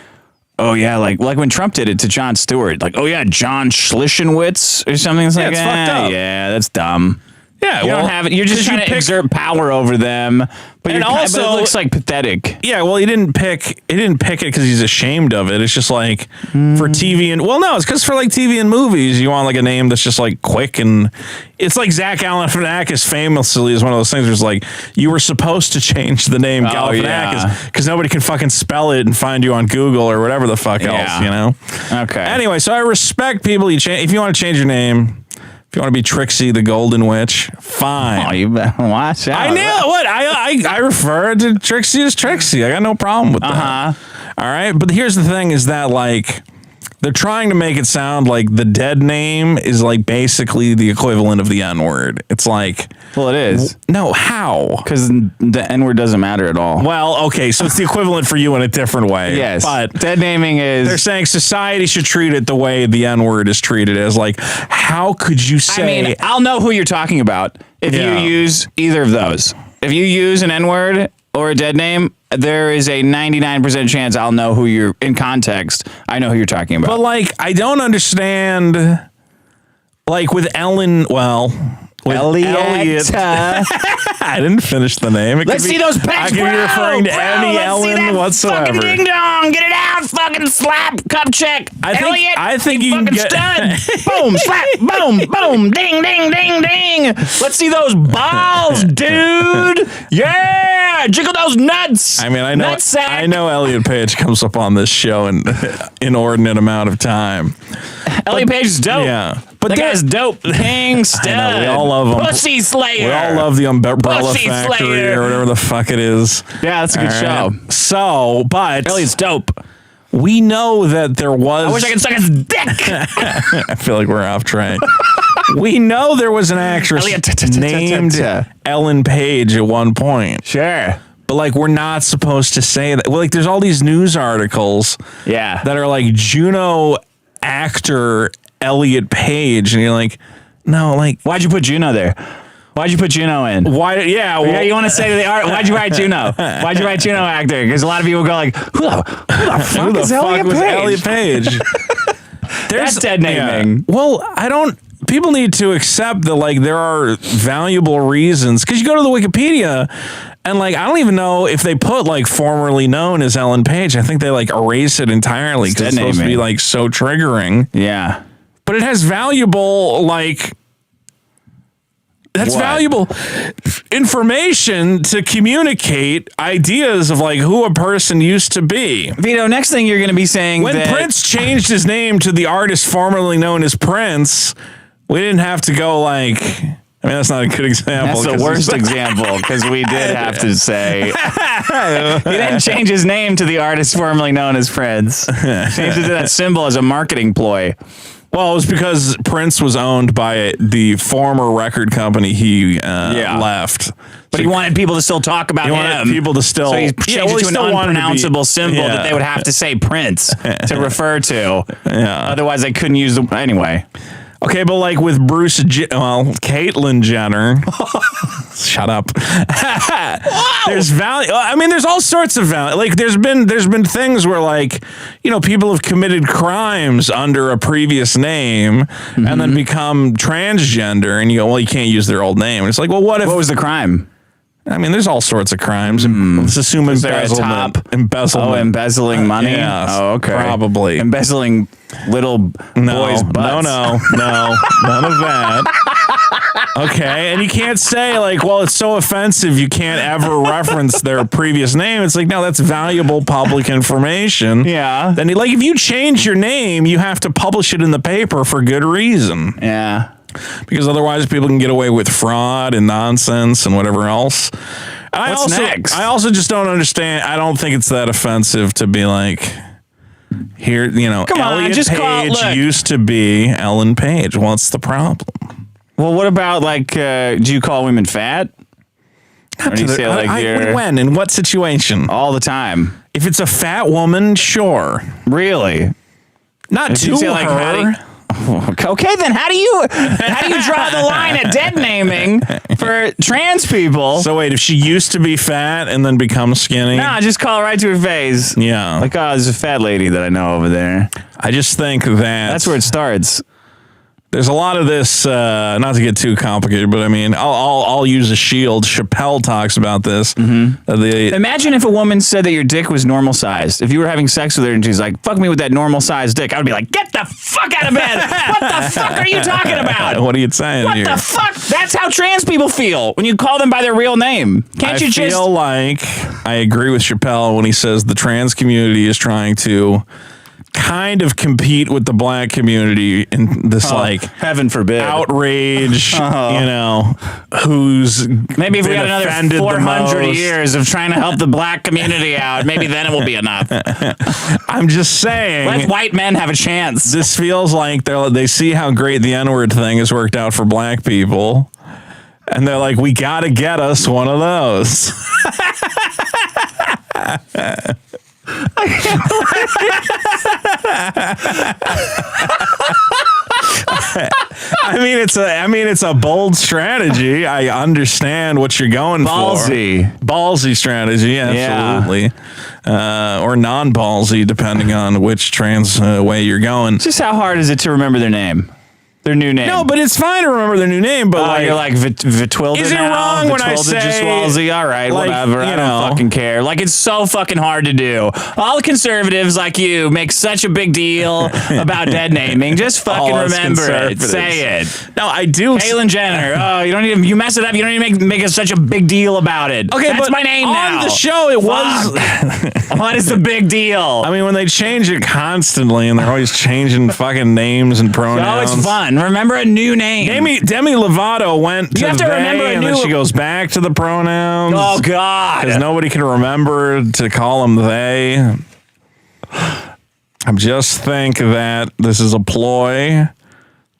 "Oh yeah," like when Trump did it to Jon Stewart, like, "Oh yeah, John Schlischenwitz" or something. It's like, it's fucked up. Yeah, that's dumb. Yeah, You don't have it. You're just trying to exert power over them, but And but also- it looks like pathetic. Yeah, well, he didn't pick it because he's ashamed of it. It's just like for TV and it's because for like TV and movies, you want like a name that's just like quick and it's like Zach Galifianakis famously is one of those things where it's like you were supposed to change the name Galifianakis because nobody can fucking spell it and find you on Google or whatever the fuck else, you know? Okay. Anyway, so I respect people. If you want to change your name. If you want to be Trixie the Golden Witch, fine. Oh, you better watch out. I knew what I refer to Trixie as Trixie. I got no problem with that. All right, but here's the thing: is that like they're trying to make it sound like the dead name is like basically the equivalent of the N-word. It's like, Well, it is no, how? because the N-word doesn't matter at all. Well, okay, so it's the equivalent for you in a different way. Yes, but dead naming is. they're saying society should treat it the way the N-word is treated as. Like, how could you say? I mean, I'll know who you're talking about if Yeah. you use either of those. If you use an N-word or a dead name, there is a 99% chance I'll know who you're in context. I know who you're talking about. But like, I don't understand. Like with Ellen, with Elliot. I didn't finish the name. Let's see those pecs, I could be referring to any Ellen whatsoever. Fucking ding dong, get it out, fucking slap, cup check. I think you can fucking get stud. Boom, slap, boom, boom, ding, ding, ding, ding. Let's see those balls, dude. Yeah, jiggle those nuts. I mean, Nutsack. I know Elliot Page comes up on this show in inordinate amount of time. Elliot Page is dope. Yeah, but That guy's dope. King stud. I know, we all love him. Pussy Slayer. We all love the Umbrella Pussy Factory Slayer. or whatever the fuck it is. Yeah, that's a good All right. show. So, but Elliot's dope. we know that there was. I wish I could suck his dick. I feel like we're off track. We know there was an actress named Ellen Page at one point. Sure. But like, we're not supposed to say that. Well, like, there's all these news articles Yeah. that are like Juno actor Elliot Page, and you're like, no, like, Why'd you put Juno there? Why'd you put Juno in? why? Yeah, well, Yeah, you want to say to the art, why'd you write Juno? Why'd you write Juno actor? Because a lot of people go like, who the fuck who the is fuck Elliot was Page? Elliot Page? That's dead naming. Yeah. Well, I don't. People need to accept that like there are valuable reasons because you go to the Wikipedia and like I don't even know if they put like formerly known as Ellen Page. I think they like erase it entirely because it's supposed to be like so triggering. Yeah. But it has valuable like. That's What? valuable information to communicate ideas of like who a person used to be. Vito, next thing you're going to be saying When that Prince changed his name to the artist formerly known as Prince, we didn't have to go like. I mean, that's not a good example. that's the 'cause worst he's- example because we did have to say he didn't change his name to the artist formerly known as Prince. Changed it to that symbol as a marketing ploy. Well, it was because Prince was owned by the former record company he left. But he wanted people to still talk about He him. wanted people to still. So he changed Yeah, well, it he to an still wanted to be- unpronounceable symbol yeah. that they would have to say Prince to refer to. Yeah. Otherwise, they couldn't use the. Anyway. Okay, but like with Caitlyn Jenner, shut up. There's value. I mean, there's all sorts of value. Like there's been things where like, you know, people have committed crimes under a previous name and then become transgender, and you go, well, you can't use their old name. And it's like, well, what if? What was the crime? I mean, there's all sorts of crimes. Let's assume there a embezzlement. top? Embezzlement. Oh, embezzling money? yes, Oh, okay. probably. Embezzling little boys' butts. No, none of that. Okay, and you can't say like, well, it's so offensive you can't ever reference their previous name. It's like, no, that's valuable public information. Yeah. Then, like, if you change your name, you have to publish it in the paper for good reason, Yeah. because otherwise people can get away with fraud and nonsense and whatever else. And What's next? I also just don't understand. I don't think it's that offensive to be like, here, you know, Come on, Elliot just call it- Page look. used to be Ellen Page. What's the problem? Well, what about like? Do you call women fat? Or do you say like you're when? In what situation? all the time? If it's a fat woman, sure. Really? Not If to you say, like, her. Okay, then how do you draw the line at dead naming for trans people? So wait, if she used to be fat and then becomes skinny? Nah, just call her right to her face. Yeah. Like, oh, there's a fat lady that I know over there. I just think that That's where it starts. there's a lot of this. Not to get too complicated, but I mean, I'll use a shield. Chappelle talks about this. Imagine if a woman said that your dick was normal sized. If you were having sex with her and she's like, "Fuck me with that normal sized dick," I would be like, "Get the fuck out of bed! What the fuck are you talking about? What are you saying What here? the fuck?" That's how trans people feel when you call them by their real name. Can't you I just? feel like I agree with Chappelle when he says the trans community is trying to kind of compete with the black community in this heaven forbid, outrage, who's maybe if we been got another offended the 400 most. years of trying to help the black community out, maybe then it will be enough. I'm just saying. Let white men have a chance. This feels like they see how great the N-word thing has worked out for black people. And they're like, we got to get us one of those. I mean, it's a bold strategy. I understand what you're going for. Ballsy strategy, absolutely. Or non-ballsy, depending on which trans way you're going. Just how hard is it to remember their name? Their new name. No, but it's fine to remember their new name. But you're like Vitwilda. Is it now? wrong when I Vitwilda say Giswalzi? All right, like, whatever. I don't fucking care. Like, it's so fucking hard to do. All the conservatives like you make such a big deal about dead naming. Just fucking remember it. Say it. No, I do. Caitlyn Jenner. Oh, you don't need to. You mess it up. You don't need to make such a big deal about it. Okay, that's but my name now. On the show, it was. What is the big deal? I mean, when they change it constantly, and they're always changing fucking names and pronouns. Oh, it's fun. Remember a new name. Demi Lovato went to you have to they, remember and then she goes back to the pronouns. Oh, God. Because nobody can remember to call them they. I just think that this is a ploy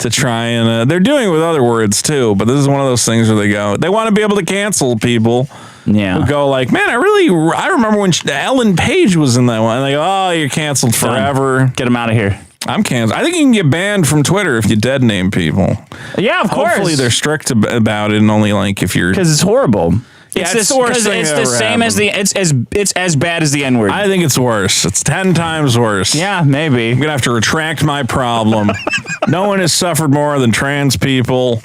to try and... they're doing it with other words, too, but this is one of those things where they want to be able to cancel people. Yeah. Who go like, man, I remember when Ellen Page was in that one. And they go, oh, you're canceled forever. Get them out of here. I'm canceled. I think you can get banned from Twitter if you dead name people. Yeah, of course. Hopefully they're strict about it and only like if you're... Because it's horrible. Yeah, it's the worst thing it's that the ever same as it's as bad as the N-word. I think it's worse. It's 10 times worse. Yeah, maybe. I'm going to have to retract my problem. No one has suffered more than trans people.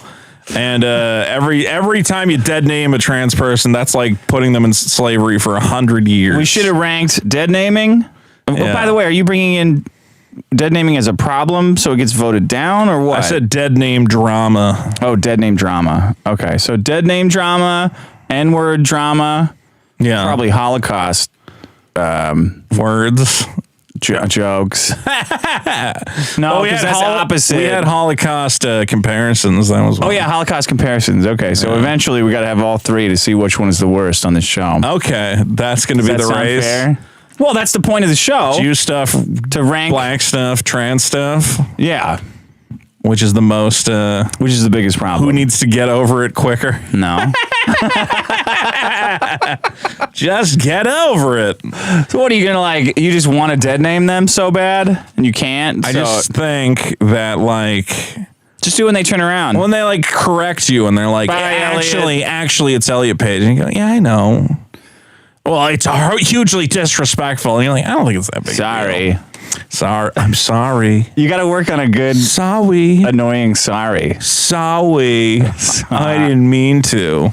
And every time you dead name a trans person, that's like putting them in slavery for 100 years. We should have ranked dead naming. Yeah. Oh, by the way, are you bringing in dead naming as a problem so it gets voted down or what? I said Deadname Drama. Oh, Deadname Drama. Okay, so Deadname Drama, N-word drama. Yeah. Probably Holocaust words. Jokes. No, because that's the opposite. We had Holocaust comparisons. That was one. Oh, yeah, Holocaust comparisons. Okay, so eventually we got to have all three to see which one is the worst on this show. Okay, that's going to be the race. Fair? Well, that's the point of the show. Jew stuff, to rank black stuff, trans stuff. Yeah. Which is the most... which is the biggest problem. Who needs to get over it quicker? No. Just get over it. So what are you going to you just want to dead name them so bad and you can't? I just think that just do when they turn around. When they correct you and they're like, Bye, actually it's Elliot Page. And you go, yeah, I know. Well, it's hugely disrespectful. And you're like, I don't think it's that big. Sorry. I'm sorry. You got to work on a good, sorry, annoying sorry. Sorry. I didn't mean to.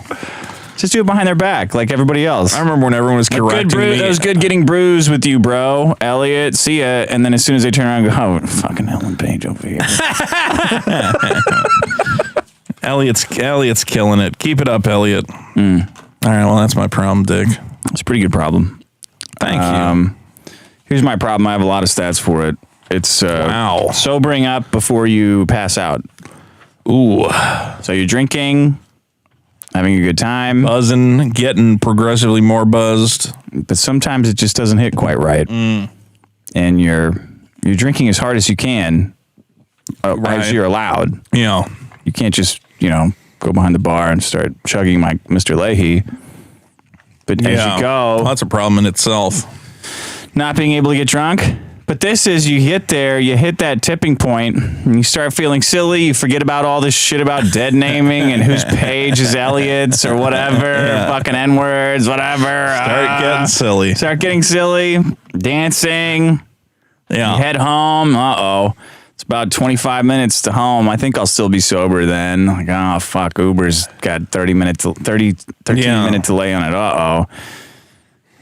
Just do it behind their back like everybody else. I remember when everyone was correcting me. It was good getting bruised with you, bro. Elliot, see ya. And then as soon as they turn around, go, oh, fucking Ellen Page over here. Elliot's killing it. Keep it up, Elliot. All right, well, that's my problem, Dick. It's a pretty good problem. Thank you. Here's my problem. I have a lot of stats for it. It's wow. Sobering up before you pass out. Ooh. So you're drinking, having a good time. Buzzing, getting progressively more buzzed. But sometimes it just doesn't hit quite right. And you're drinking as hard as you can, as you're allowed. Yeah. You can't just go behind the bar and start chugging my Mr. Leahy. But as you go, that's a problem in itself. Not being able to get drunk. But this is, you hit that tipping point, and you start feeling silly. You forget about all this shit about dead naming and whose page is Elliot's or whatever, fucking N-words, whatever. Start getting silly, dancing. Yeah. You head home. It's about 25 minutes to13 I think I'll still be sober then. Like, oh, fuck, Uber's got 13 minute delay on it.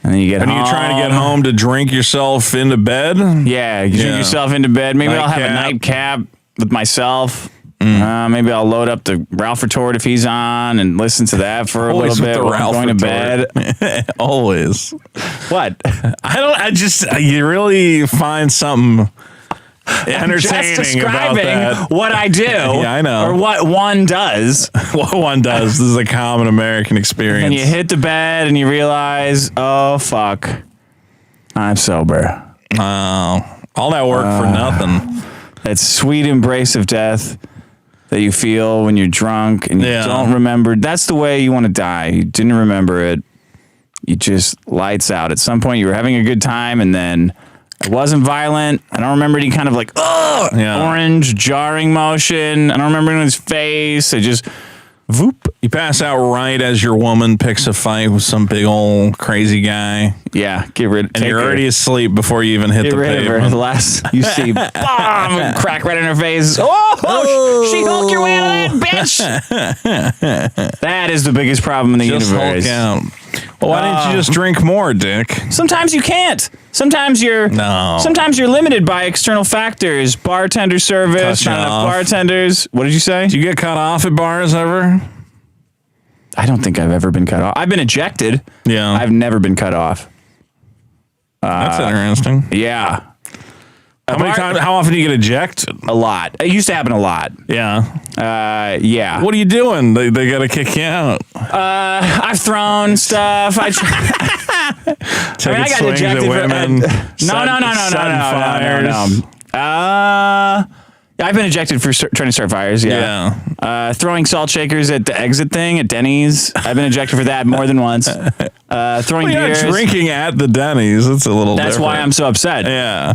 And then you get home. And you're trying to get home to drink yourself into bed? Yeah, you drink yourself into bed. Maybe I'll have a nightcap with myself. Maybe I'll load up the Ralph Retort if he's on and listen to that for a little bit while I'm going to bed. Always. What? You really find something entertaining just describing about that. what I do. Yeah, I know. Or what one does. What one does. This is a common American experience. And you hit the bed and you realize, oh, fuck, I'm sober. Oh, all that work for nothing. That sweet embrace of death that you feel when you're drunk and you don't remember. That's the way you want to die. You didn't remember it. You just lights out. At some point you were having a good time and then it wasn't violent. I don't remember any kind of like, orange jarring motion. I don't remember in his face. I just, voop. You pass out right as your woman picks a fight with some big old crazy guy. Yeah, get rid. And you're already asleep before you even hit the pavement. Get rid of her. The last you see, bomb, crack right in her face. Oh, she hulked your way out of that, bitch. That is the biggest problem in the universe. Hulk out. Well, why didn't you just drink more, Dick? Sometimes you can't. Sometimes you're limited by external factors. Bartender service, not enough bartenders. What did you say? Do you get cut off at bars ever? I don't think I've ever been cut off. I've been ejected. Yeah. I've never been cut off. That's interesting. Yeah. How many times? How often do you get ejected? A lot. It used to happen a lot. Yeah. Yeah. What are you doing? They got to kick you out. I've thrown stuff. I got ejected at women. No. I've been ejected for trying to start fires. Yeah. Throwing salt shakers at the exit thing at Denny's. I've been ejected for that more than once. Throwing beers. Drinking at the Denny's. That's a little. That's different. why I'm so upset. Yeah.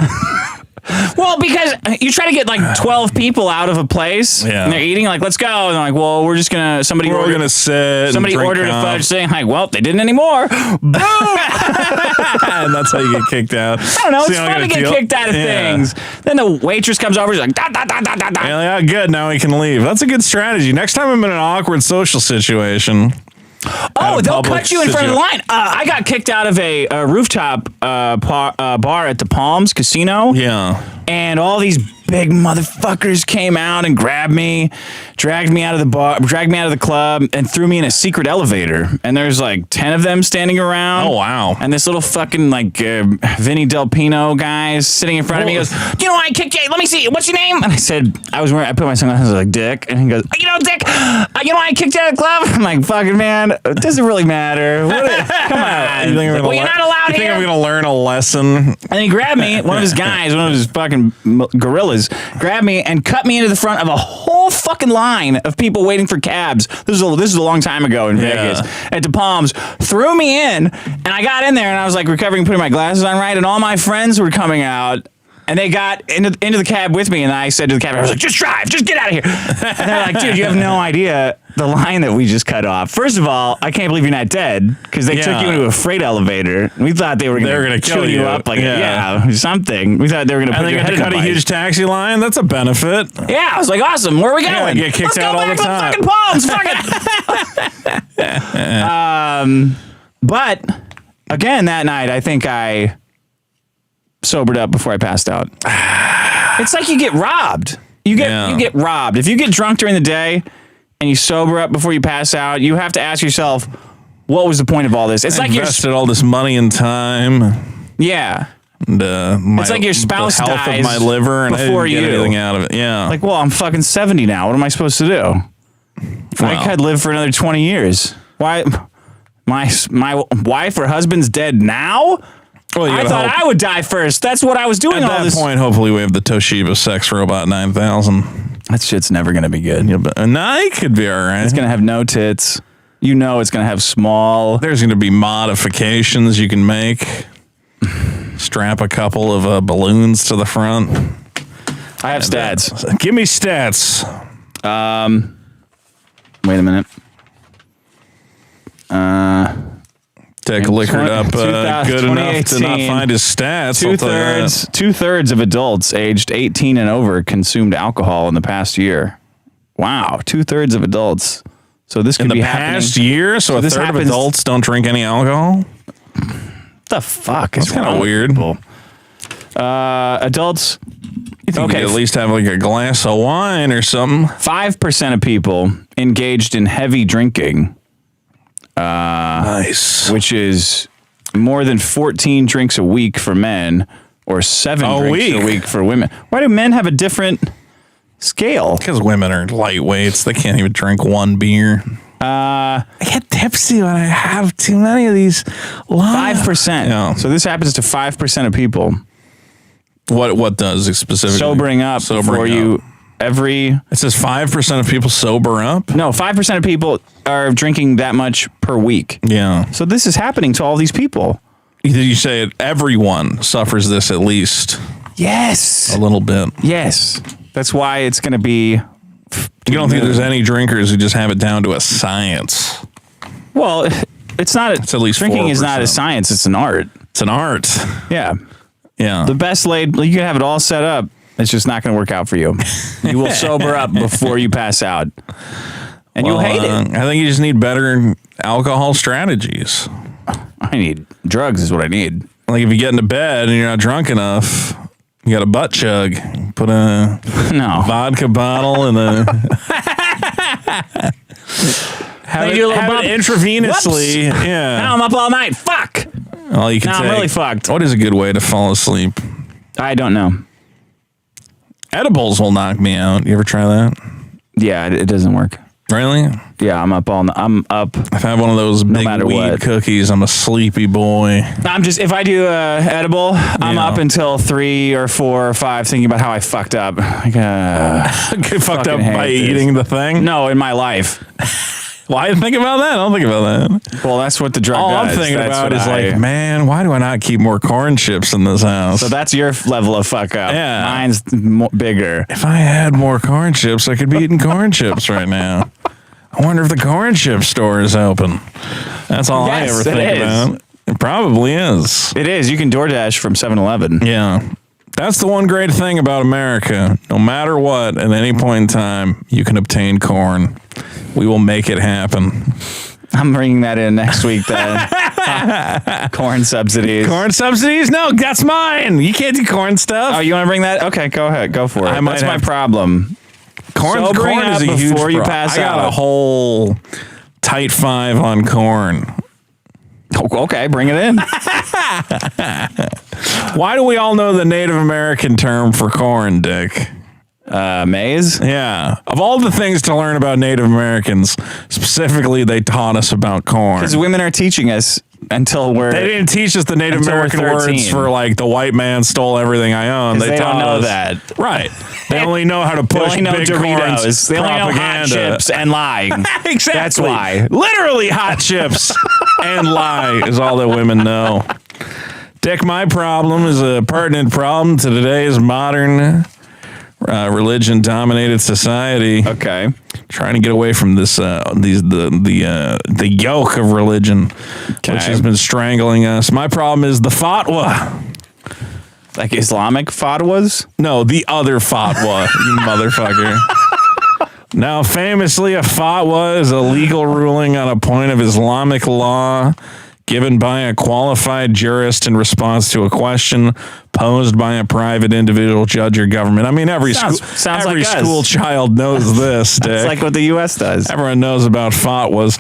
Well, because you try to get like 12 people out of a place and they're eating, like, let's go. And they're like, well, we're just going to, somebody ordered a fudge thing. Like, well, they didn't anymore. Boom! And that's how you get kicked out. I don't know. It's fun to get kicked out of things. Then the waitress comes over. She's like, da, da, da, da, da, da. Yeah, good. Now we can leave. That's a good strategy. Next time I'm in an awkward social situation. Oh, they'll cut you in front of the line. I got kicked out of a rooftop bar at the Palms Casino. Yeah. And all these big motherfuckers came out and grabbed me, dragged me out of the bar, dragged me out of the club, and threw me in a secret elevator. And there's like 10 of them standing around. Oh, wow. And this little fucking like Vinny Del Pino guy is sitting in front of me. He goes, you know, I kicked you. Let me see. What's your name? And I said, I put my sunglasses like Dick. And he goes, you know, Dick, you know, I kicked you out of the club. I'm like, fucking man, it doesn't really matter. Come on. You're not allowed here. You think here? I'm going to learn a lesson? And he grabbed me, one of his guys, one of his fucking gorillas, grabbed me and cut me into the front of a whole fucking line of people waiting for cabs. This is a long time ago in Vegas at the Palms. Threw me in, and I got in there, and I was like recovering, putting my glasses on right, and all my friends were coming out. And they got into the cab with me, and I said to the cab, I was like, just drive, just get out of here. And they're like, dude, you have no idea the line that we just cut off. First of all, I can't believe you're not dead, because they took you into a freight elevator. We thought they were going to kill you up, like something. We thought they were going to put your head in a cut a huge taxi line. That's a benefit. Yeah, I was like, awesome. Where are we going? Get kicked out all the time. Let's go back to fucking Palms. Fuck it. But again, that night, I think I sobered up before I passed out. It's like you get robbed. You get robbed. If you get drunk during the day and you sober up before you pass out, you have to ask yourself, what was the point of all this? It's like you invested all this money and time. Yeah. And, it's like your spouse the health dies of my liver and before I didn't get anything out of it. Yeah. Like, well, I'm fucking 70 now. What am I supposed to do? I could live for another 20 years. Why? My wife or husband's dead now? Well, you I gotta thought hope- I would die first. That's what I was doing At all that this. point, hopefully we have the Toshiba Sex Robot 9000. That shit's never going to be good. Yeah, but it could be all right. It's going to have no tits. You know it's going to have small. There's going to be modifications you can make. Strap a couple of balloons to the front. I have stats. Give me stats. Wait a minute. Dick liquored up good enough to not 2018, find his stats. I'll tell you that. Two-thirds of adults aged 18 and over consumed alcohol in the past year. Wow, 2/3 of adults. So this could In the be past happening. year, so a this third of happens- adults don't drink any alcohol? What the fuck is That's kind wrong of with weird. people? Adults. You think Okay. you at least have like a glass of wine or something? 5% of people engaged in heavy drinking, Nice. which is more than 14 drinks a week for men or 7 A drinks week? a week for women. Why do men have a different scale? Because women are lightweights. They can't even drink one beer. I get tipsy when I have too many of these. 5%. Yeah. So this happens to 5% of people. What does it specifically? Sobering up before you every. It says 5% of people sober up. No, 5% of people are drinking that much per week. Yeah. So this is happening to all these people. Did you say it? Everyone suffers this at least Yes. a little bit. Yes. That's why it's going to be. You don't think there's any drinkers who just have it down to a science? Well, it's not. It's at least drinking is not a 4%. science. It's an art. It's an art. Yeah. Yeah. The best laid. You can have it all set up. It's just not going to work out for you. You will sober up before you pass out, and you'll hate it. I think you just need better alcohol strategies. I need drugs. Is what I need. Like if you get into bed and you're not drunk enough, you got a butt chug. Put a No. vodka bottle in a. have They do a little have bump. it intravenously. Now Yeah. I'm up all night. Fuck. All you can Now I'm take. really fucked. What is a good way to fall asleep? I don't know. Edibles will knock me out. You ever try that? Yeah, it doesn't work. Really? Yeah, I'm up all. I'm up. If I have one of those big matter weed what. cookies, I'm a sleepy boy. I'm just. If I do edible, I'm Yeah. up until 3 or 4 or 5 thinking about how I fucked up. Like, Get fucked up hate by this. eating the thing? no, in my life. Why think about that? I don't think about that. Well, that's what the drug All does. I'm thinking That's about what is I- like, man, why do I not keep more corn chips in this house? So that's your level of fuck up. Yeah. Mine's bigger. If I had more corn chips, I could be eating corn chips right now. I wonder if the corn chip store is open. That's all I Yes, ever it think is. about. It probably is. It is. You can DoorDash from 7-Eleven. Yeah. That's the one great thing about America. No matter what, at any point in time, you can obtain corn. We will make it happen. I'm bringing that in next week then. Corn subsidies. Corn subsidies? No, that's mine. You can't do corn stuff. Oh, you want to bring that? Okay, go ahead. Go for it. I might That's my have- problem. Corn Sobering is up a huge before you pro- pass I got a out. whole tight 5 on corn. Oh, okay, bring it in. Why do we all know the Native American term for corn, Dick? Maize? Yeah. Of all the things to learn about Native Americans, specifically, they taught us about corn. Because women are teaching us until we're... They didn't teach us the Native Until we're American 13. words for like the white man stole everything I own. 'Cause they don't taught know us- that. Right. They only know how to They push only know big Doritos. corns They only know hot propaganda. chips and lying. Exactly. That's why. Literally hot chips and lie is all that women know. Dick, my problem is a pertinent problem to today's modern religion-dominated society. Okay. Trying to get away from this, the yoke of religion, which has been strangling us. My problem is the fatwa. Like Islamic fatwas? No, the other fatwa, you motherfucker. Now, famously, a fatwa is a legal ruling on a point of Islamic law given by a qualified jurist in response to a question posed by a private individual, judge, or government. I mean, every Sounds every like us. school child knows this, Dick. It's like what the U.S. does. Everyone knows about fatwas.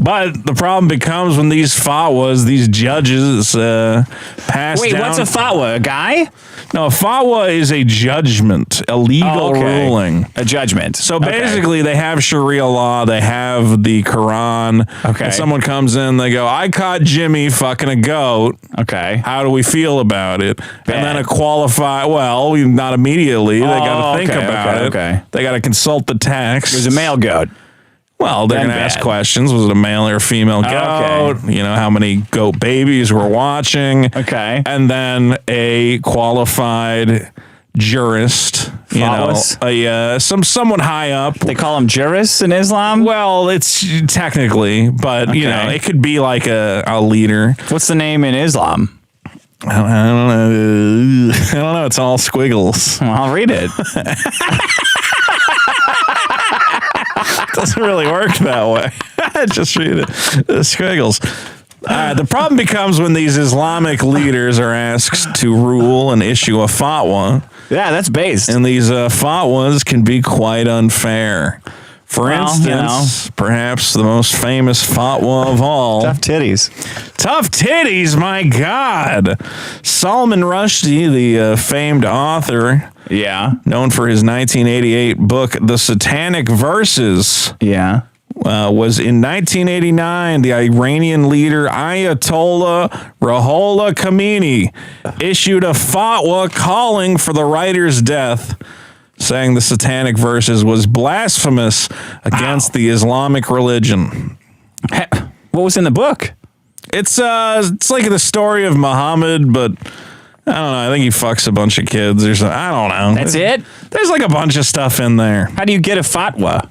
But the problem becomes when these fatwas, these judges pass Wait, down. what's a fatwa? A guy? No, a fatwa is a judgment, a legal ruling. A judgment. So basically, they have Sharia law, they have the Quran. Okay. And someone comes in, they go, I caught Jimmy fucking a goat. Okay. How do we feel about it? Bad. And then a qualify, well, not immediately. They got to think about it. Okay. They got to consult the text. It was a male goat. Well, they're Then going to ask bad. questions. Was it a male or a female goat? Okay. You know, how many goat babies were watching? Okay. And then a qualified jurist, you Fatwas? know, someone high up. They call them jurists in Islam? Well, it's technically, but you know, Okay. it could be like a leader. What's the name in Islam? I don't know. I don't know. It's all squiggles. Well, I'll read it. Doesn't really work that way. Just read it. The squiggles. The problem becomes when these Islamic leaders are asked to rule and issue a fatwa, Yeah, that's based. and these fatwas can be quite unfair. For Well, instance, you know. perhaps the most famous fatwa of all. Tough titties. Tough titties, my God. Salman Rushdie, the famed author, Yeah. known for his 1988 book, The Satanic Verses, Yeah. was in 1989, the Iranian leader Ayatollah Ruhollah Khomeini issued a fatwa calling for the writer's death, saying the Satanic Verses was blasphemous against the Islamic religion. What was in the book? It's like the story of Muhammad, but I don't know. I think he fucks a bunch of kids or something. I don't know. That's it? There's like a bunch of stuff in there. How do you get a fatwa?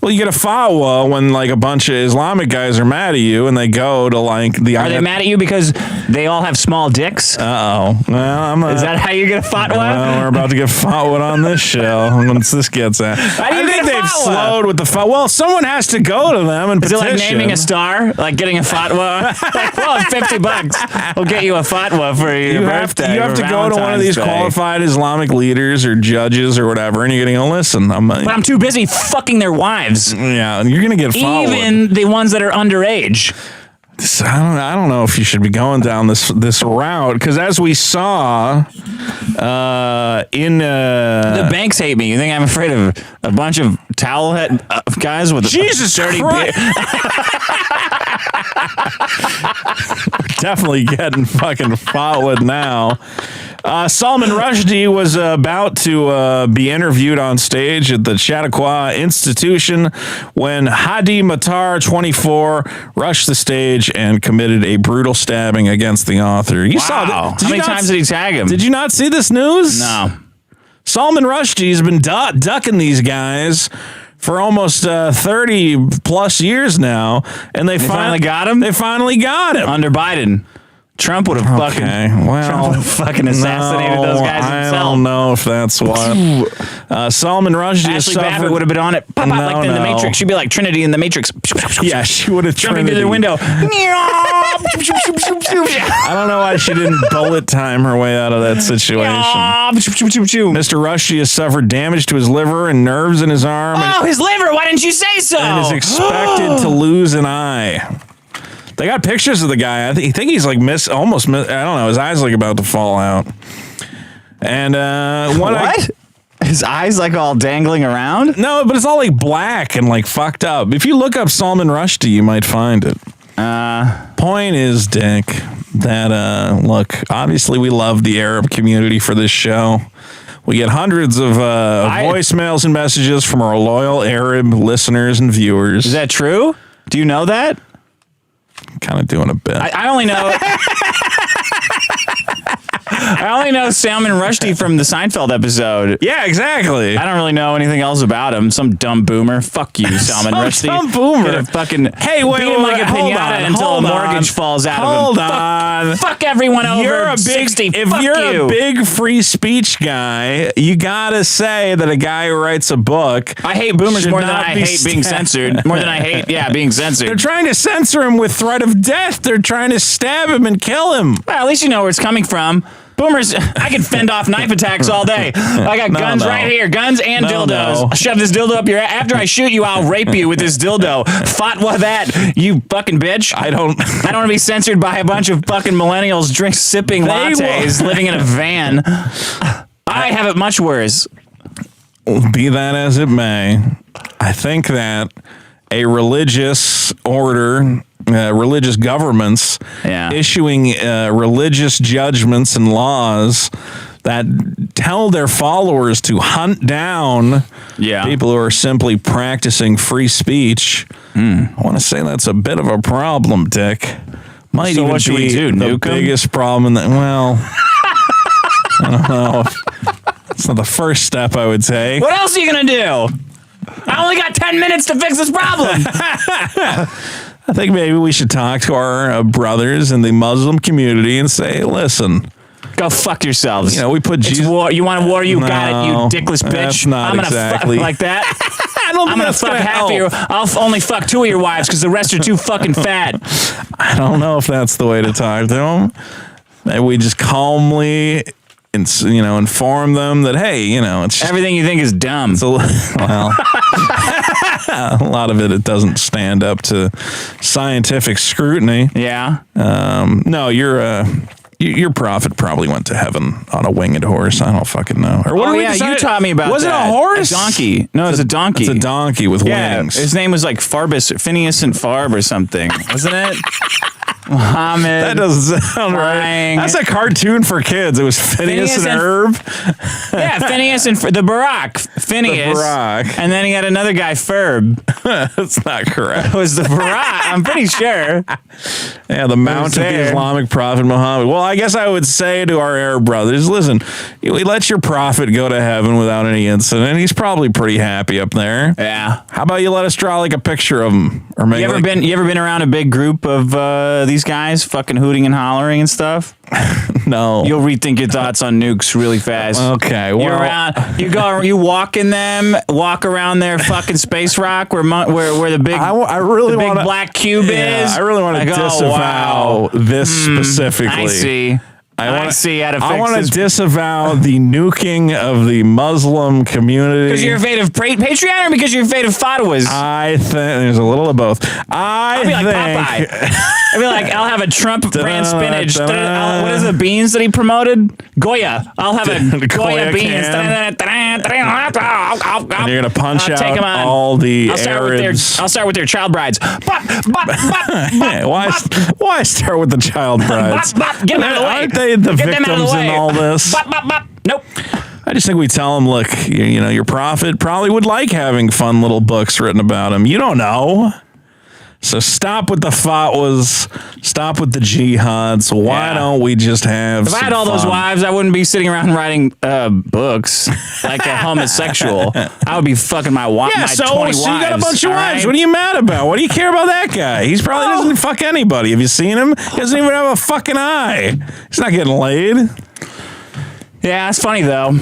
Well, you get a fatwa when like a bunch of Islamic guys are mad at you and they go to like the. Are they mad at you because they all have small dicks? Uh-oh. Well, I'm not. Is that how you get a fatwa? Well, we're about to get fatwa on this show once this gets out. How do you I think get a they've fatwa? slowed with the fatwa. Well, someone has to go to them and Is it petition. like naming a star? Like getting a fatwa? Like, well, $50. We'll get you a fatwa for your You have birthday. to or go to one of these Valentine's Day. qualified Islamic leaders or judges or whatever, and you're going to go, listen, But I'm too busy fucking their wives. yeah, you're going to get fatwa. Even the ones that are underage. I don't know if you should be going down this route, because as we saw in The banks hate me. You think I'm afraid of a bunch of towel head guys with Jesus dirty Christ. Definitely getting fucking fatwa now. Salman Rushdie was about to be interviewed on stage at the Chautauqua Institution when Hadi Matar, 24, rushed the stage and committed a brutal stabbing against the author. You saw that? How many times did he tag him? Did you not see this news? No. Salman Rushdie's been ducking these guys for almost 30 plus years now, and they finally got him? They finally got him. Under Biden. Trump would have fucking Trump would have fucking assassinated those guys I himself. don't know if that's what. Salman Rushdie Ashley Babbitt would have been on it. Pop, pop, like in the Matrix. She'd be like Trinity in the Matrix. Yeah, she would have Jumping through the window. I don't know why she didn't bullet time her way out of that situation. Mr. Rushdie has suffered damage to his liver and nerves in his arm Oh, his liver. Why didn't you say so? and is expected to lose an eye. They got pictures of the guy. I think he's like almost. I don't know. His eyes like about to fall out. And What? His eyes like all dangling around? No, but it's all like black and like fucked up. If you look up Salman Rushdie, you might find it. Point is, Dick, that look, obviously we love the Arab community for this show. We get hundreds of voicemails and messages from our loyal Arab listeners and viewers. Is that true? Do you know that? Kind of doing a bit. I only know. I only know Salman Rushdie from the Seinfeld episode. Yeah, exactly. I don't really know anything else about him. Some dumb boomer. Fuck you, Salman Rushdie. Dumb boomer. Gonna fucking Hey, wait, beat him like a pinata until a mortgage falls out of him. Hold on. Fuck everyone over You're a big, 60. if Fuck you're you. a big free speech guy, you gotta say that a guy who writes a book. I hate boomers should more than not I be hate being censored. More than I hate, being They're censored. trying to censor him with threat of death. They're trying to stab him and kill him. Well, at least you know where it's coming from. Boomers, I can fend off knife attacks all day. I got guns right here, guns and dildos. No. I'll shove this dildo up your ass. After I shoot you, I'll rape you with this dildo. Fatwa that, you fucking bitch. I don't want to be censored by a bunch of fucking millennials sipping lattes, living in a van. I have it much worse. Be that as it may, I think that a religious order, religious governments issuing religious judgments and laws that tell their followers to hunt down people who are simply practicing free speech. I want to say that's a bit of a problem, Dick. Might So even what should we be do, the nuke 'em? biggest problem in that. Well, I don't know. It's not the first step, I would say. What else are you going to do? I only got 10 minutes to fix this problem. I think maybe we should talk to our brothers in the Muslim community and say, listen, Go fuck yourselves. we put It's Jesus. war. You want a war? You got it, you No, dickless bitch. that's not I'm gonna exactly- fuck like that. I don't I'm gonna fuck half of your. I'll only fuck 2 of your wives because the rest are too fucking fat. I don't know if that's the way to talk to them. Maybe we just calmly, inform them that, hey, it's just, Everything you think is dumb. well, a lot of it doesn't stand up to scientific scrutiny. Yeah. No, your prophet probably went to heaven on a winged horse. I don't fucking know. Or what Oh did we yeah, decide? you taught me about Was that. it a horse? A donkey. No, it's a donkey. It's a donkey with Yeah, wings. his name was like Phineas and Farb or something, wasn't it? Muhammad. That doesn't sound right. Flying. That's a cartoon for kids. It was Phineas and Herb. Yeah, Phineas and the Barack. Phineas. The Barack. And then he had another guy, Ferb. That's not correct. It was the Barack. I'm pretty sure. Yeah, the mount of the there. Islamic prophet Muhammad. Well, I guess I would say to our Arab brothers, listen, we let your prophet go to heaven without any incident. He's probably pretty happy up there. Yeah. How about you let us draw like a picture of him, or maybe You ever been around a big group of these guys fucking hooting and hollering and stuff? No. You'll rethink your thoughts on nukes really fast. Okay, well, You're around. You walk in them. Walk around their fucking space rock where the big I really the big want black cube is. I really want to Like, oh, disavow wow. this specifically. I see. I see how to fix I want this. to disavow the nuking of the Muslim community. Because you're afraid of Patreon, or because you're afraid of fatwas? I think there's a little of both. I'll be like Popeye. I'll be like, I'll have a Trump brand spinach. What is the beans that he promoted? Goya. I'll have a Goya beans. And you're gonna punch I'll take 'em out on. all the I'll start with their child brides. Why start with the child brides? Get them out of the way. Aren't they the Get them out of victims the way. in all this? Nope. I just think we tell them, look, your prophet probably would like having fun little books written about him. You don't know. So stop with the fatwas, stop with the jihads. Why don't we just have If I had all those wives, I wouldn't be sitting around writing books like a homosexual. I would be fucking my wife. Yeah, my so 20 wives, you got a bunch of all wives. right? What are you mad about? What do you care about that guy? He's probably doesn't fuck anybody. Have you seen him? He doesn't even have a fucking eye. He's not getting laid. Yeah, it's funny though.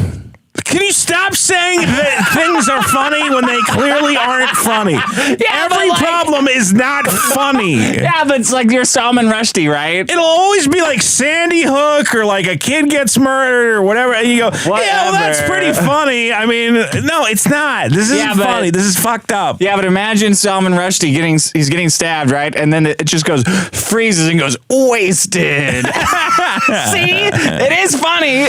Can you stop saying that things are funny when they clearly aren't funny? Yeah, Every problem is not funny. Yeah, but it's like you're Salman Rushdie, right? It'll always be like Sandy Hook or like a kid gets murdered or whatever. And you go, yeah, well, that's pretty funny. I mean, no, it's not. This isn't funny. This is fucked up. Yeah, but imagine Salman Rushdie he's getting stabbed, right? And then it just goes, freezes and goes, wasted. See? It is funny.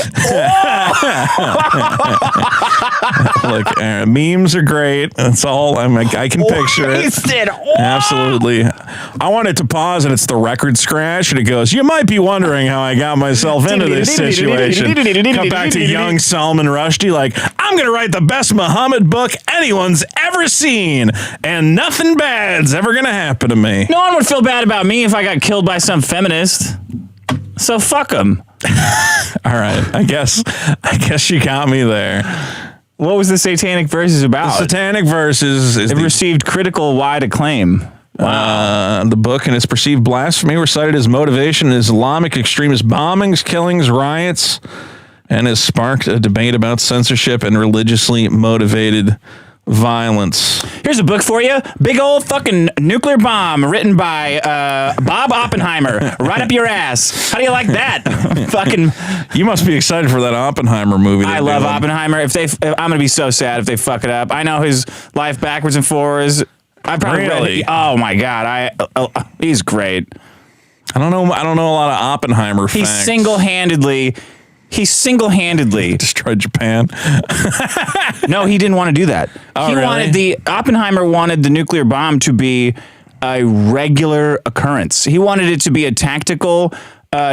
Look, memes are great. That's all I can picture it. Wasted. Absolutely. I want it to pause and it's the record scratch and it goes, you might be wondering how I got myself into this situation. Come back to young Salman Rushdie like, I'm going to write the best Muhammad book anyone's ever seen and nothing bad's ever going to happen to me. No one would feel bad about me if I got killed by some feminist. So fuck them. All right. I guess you got me there. What was the Satanic Verses about? The Satanic Verses is It received critical wide acclaim. The book and its perceived blasphemy were cited as motivation in Islamic extremist bombings, killings, riots, and has sparked a debate about censorship and religiously motivated violence. Here's a book for you. Big old fucking nuclear bomb written by Bob Oppenheimer. Right up your ass. How do you like that? Fucking. You must be excited for that Oppenheimer movie. I love Oppenheimer. I'm going to be so sad if they fuck it up. I know his life backwards and forwards. I probably Really? Oh my God. He's great. I don't know a lot of Oppenheimer He facts. single-handedly destroyed Japan. No, he didn't want to do that. Oppenheimer wanted the nuclear bomb to be a regular occurrence. He wanted it to be a tactical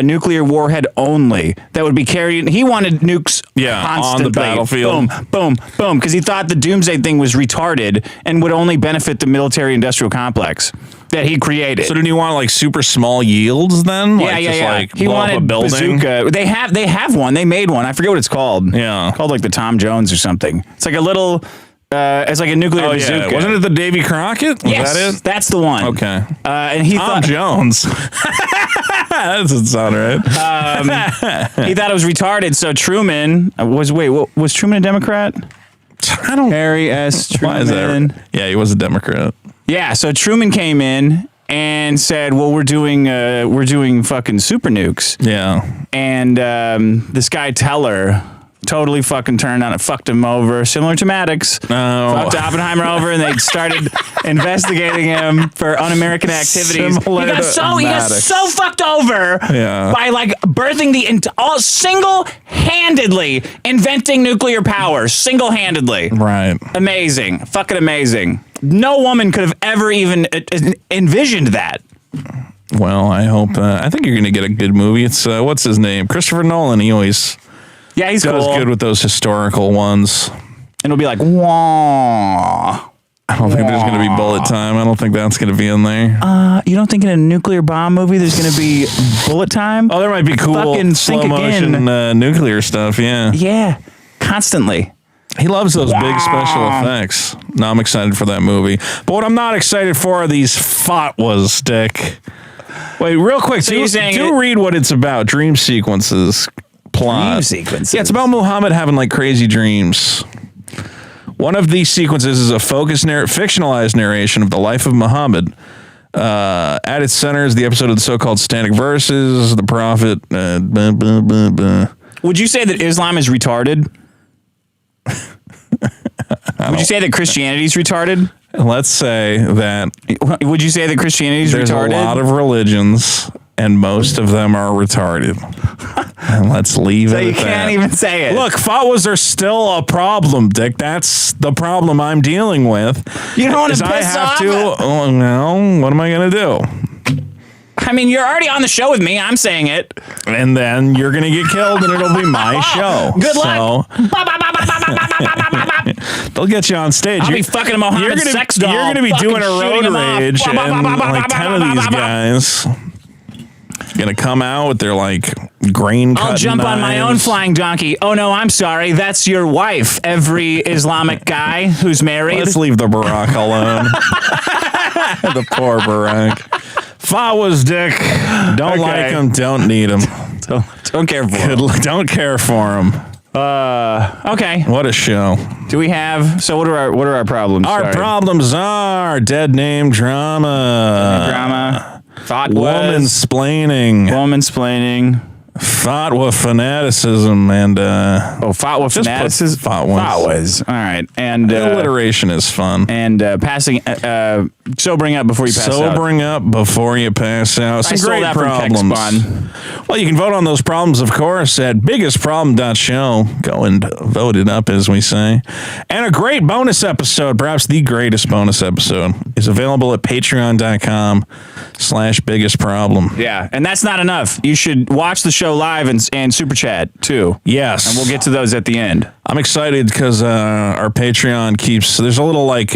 nuclear warhead only that would be carried. He wanted nukes constantly. On the battlefield. Boom, boom, boom. Because he thought the doomsday thing was retarded and would only benefit the military-industrial complex that he created. So didn't he want like super small yields then? Yeah. Like He blow up wanted a building? bazooka. They have one. They made one. I forget what it's called. Yeah. Called like the Tom Jones or something. It's like a little. It's like a nuclear bazooka. Wasn't it the Davy Crockett? Was Yes, that it? that's the one. Okay. And he Tom thought Jones. That doesn't sound right. he thought it was retarded. So Truman was Truman a Democrat? I don't. Harry S. Truman. Why is that? Yeah, he was a Democrat. Yeah. So Truman came in and said, "Well, we're doing fucking super nukes." Yeah. And this guy Teller totally fucking turned on it, fucked him over, similar to Maddox. Fucked Oppenheimer over, and they started investigating him for un-American activities. He got so fucked over by like birthing single-handedly inventing nuclear power, single-handedly. Right. Amazing, fucking amazing. No woman could have ever even envisioned that. Well, I hope. I think you're going to get a good movie. It's what's his name? Christopher Nolan. He always. Yeah, he's does cool. good with those historical ones. And it'll be like, wah. I don't think there's going to be bullet time. I don't think that's going to be in there. You don't think in a nuclear bomb movie there's going to be bullet time? Oh, there might be cool Fucking slow think motion nuclear stuff. Yeah. Yeah, constantly. He loves those big special effects. No, I'm excited for that movie. But what I'm not excited for are these Fatwas, Dick. Wait, real quick. So you're saying do read what it's about. Dream sequences. Plot. Dream sequences. Yeah, it's about Muhammad having like crazy dreams. One of these sequences is a fictionalized narration of the life of Muhammad. At its center is the episode of the so-called Static Verses, the Prophet. Would you say that Islam is retarded? Would you say that Christianity is retarded? Let's say that Would you say that Christianity is there's retarded? a lot of religions, and most of them are retarded. And let's leave it You at that. can't even say it. Look, fatwas are still a problem, Dick. That's the problem I'm dealing with. You don't want is to I piss have off. to. Oh, no. What am I going to do? I mean, you're already on the show with me. I'm saying it. And then you're going to get killed, and it'll be my show. Good luck. They'll get you on stage. I'll be fucking a Mohammed sex doll. You're going to be fucking doing a road shooting him off. rage, and like 10 of these guys going to come out with their like grain cutting I'll jump on my own flying donkey. Oh no, I'm sorry. That's your wife. Every Islamic guy who's married. Let's leave the Barack alone. The poor Barack. Fatwas, Dick. Don't like him. Don't need him. Don't care for him. Don't care for him. Okay. What a show. Do we have? So what are our problems? Our problems are Deadname Drama. Drama. Fatwas. Womansplaining. Fatwa fanaticism and Fatwa just fanaticism. Fatwas. All right. And alliteration is fun. And passing sobering up before you pass out. Sobering up before you pass out. Some stole great that from problems. Kexbon. Well, you can vote on those problems, of course, at biggestproblem.show. Go and vote it up, as we say. And a great bonus episode, perhaps the greatest bonus episode, is available at patreon.com/biggestproblem. Yeah, and that's not enough. You should watch the show live and super chat too. Yes. And we'll get to those at the end. I'm excited because our Patreon keeps, there's a little like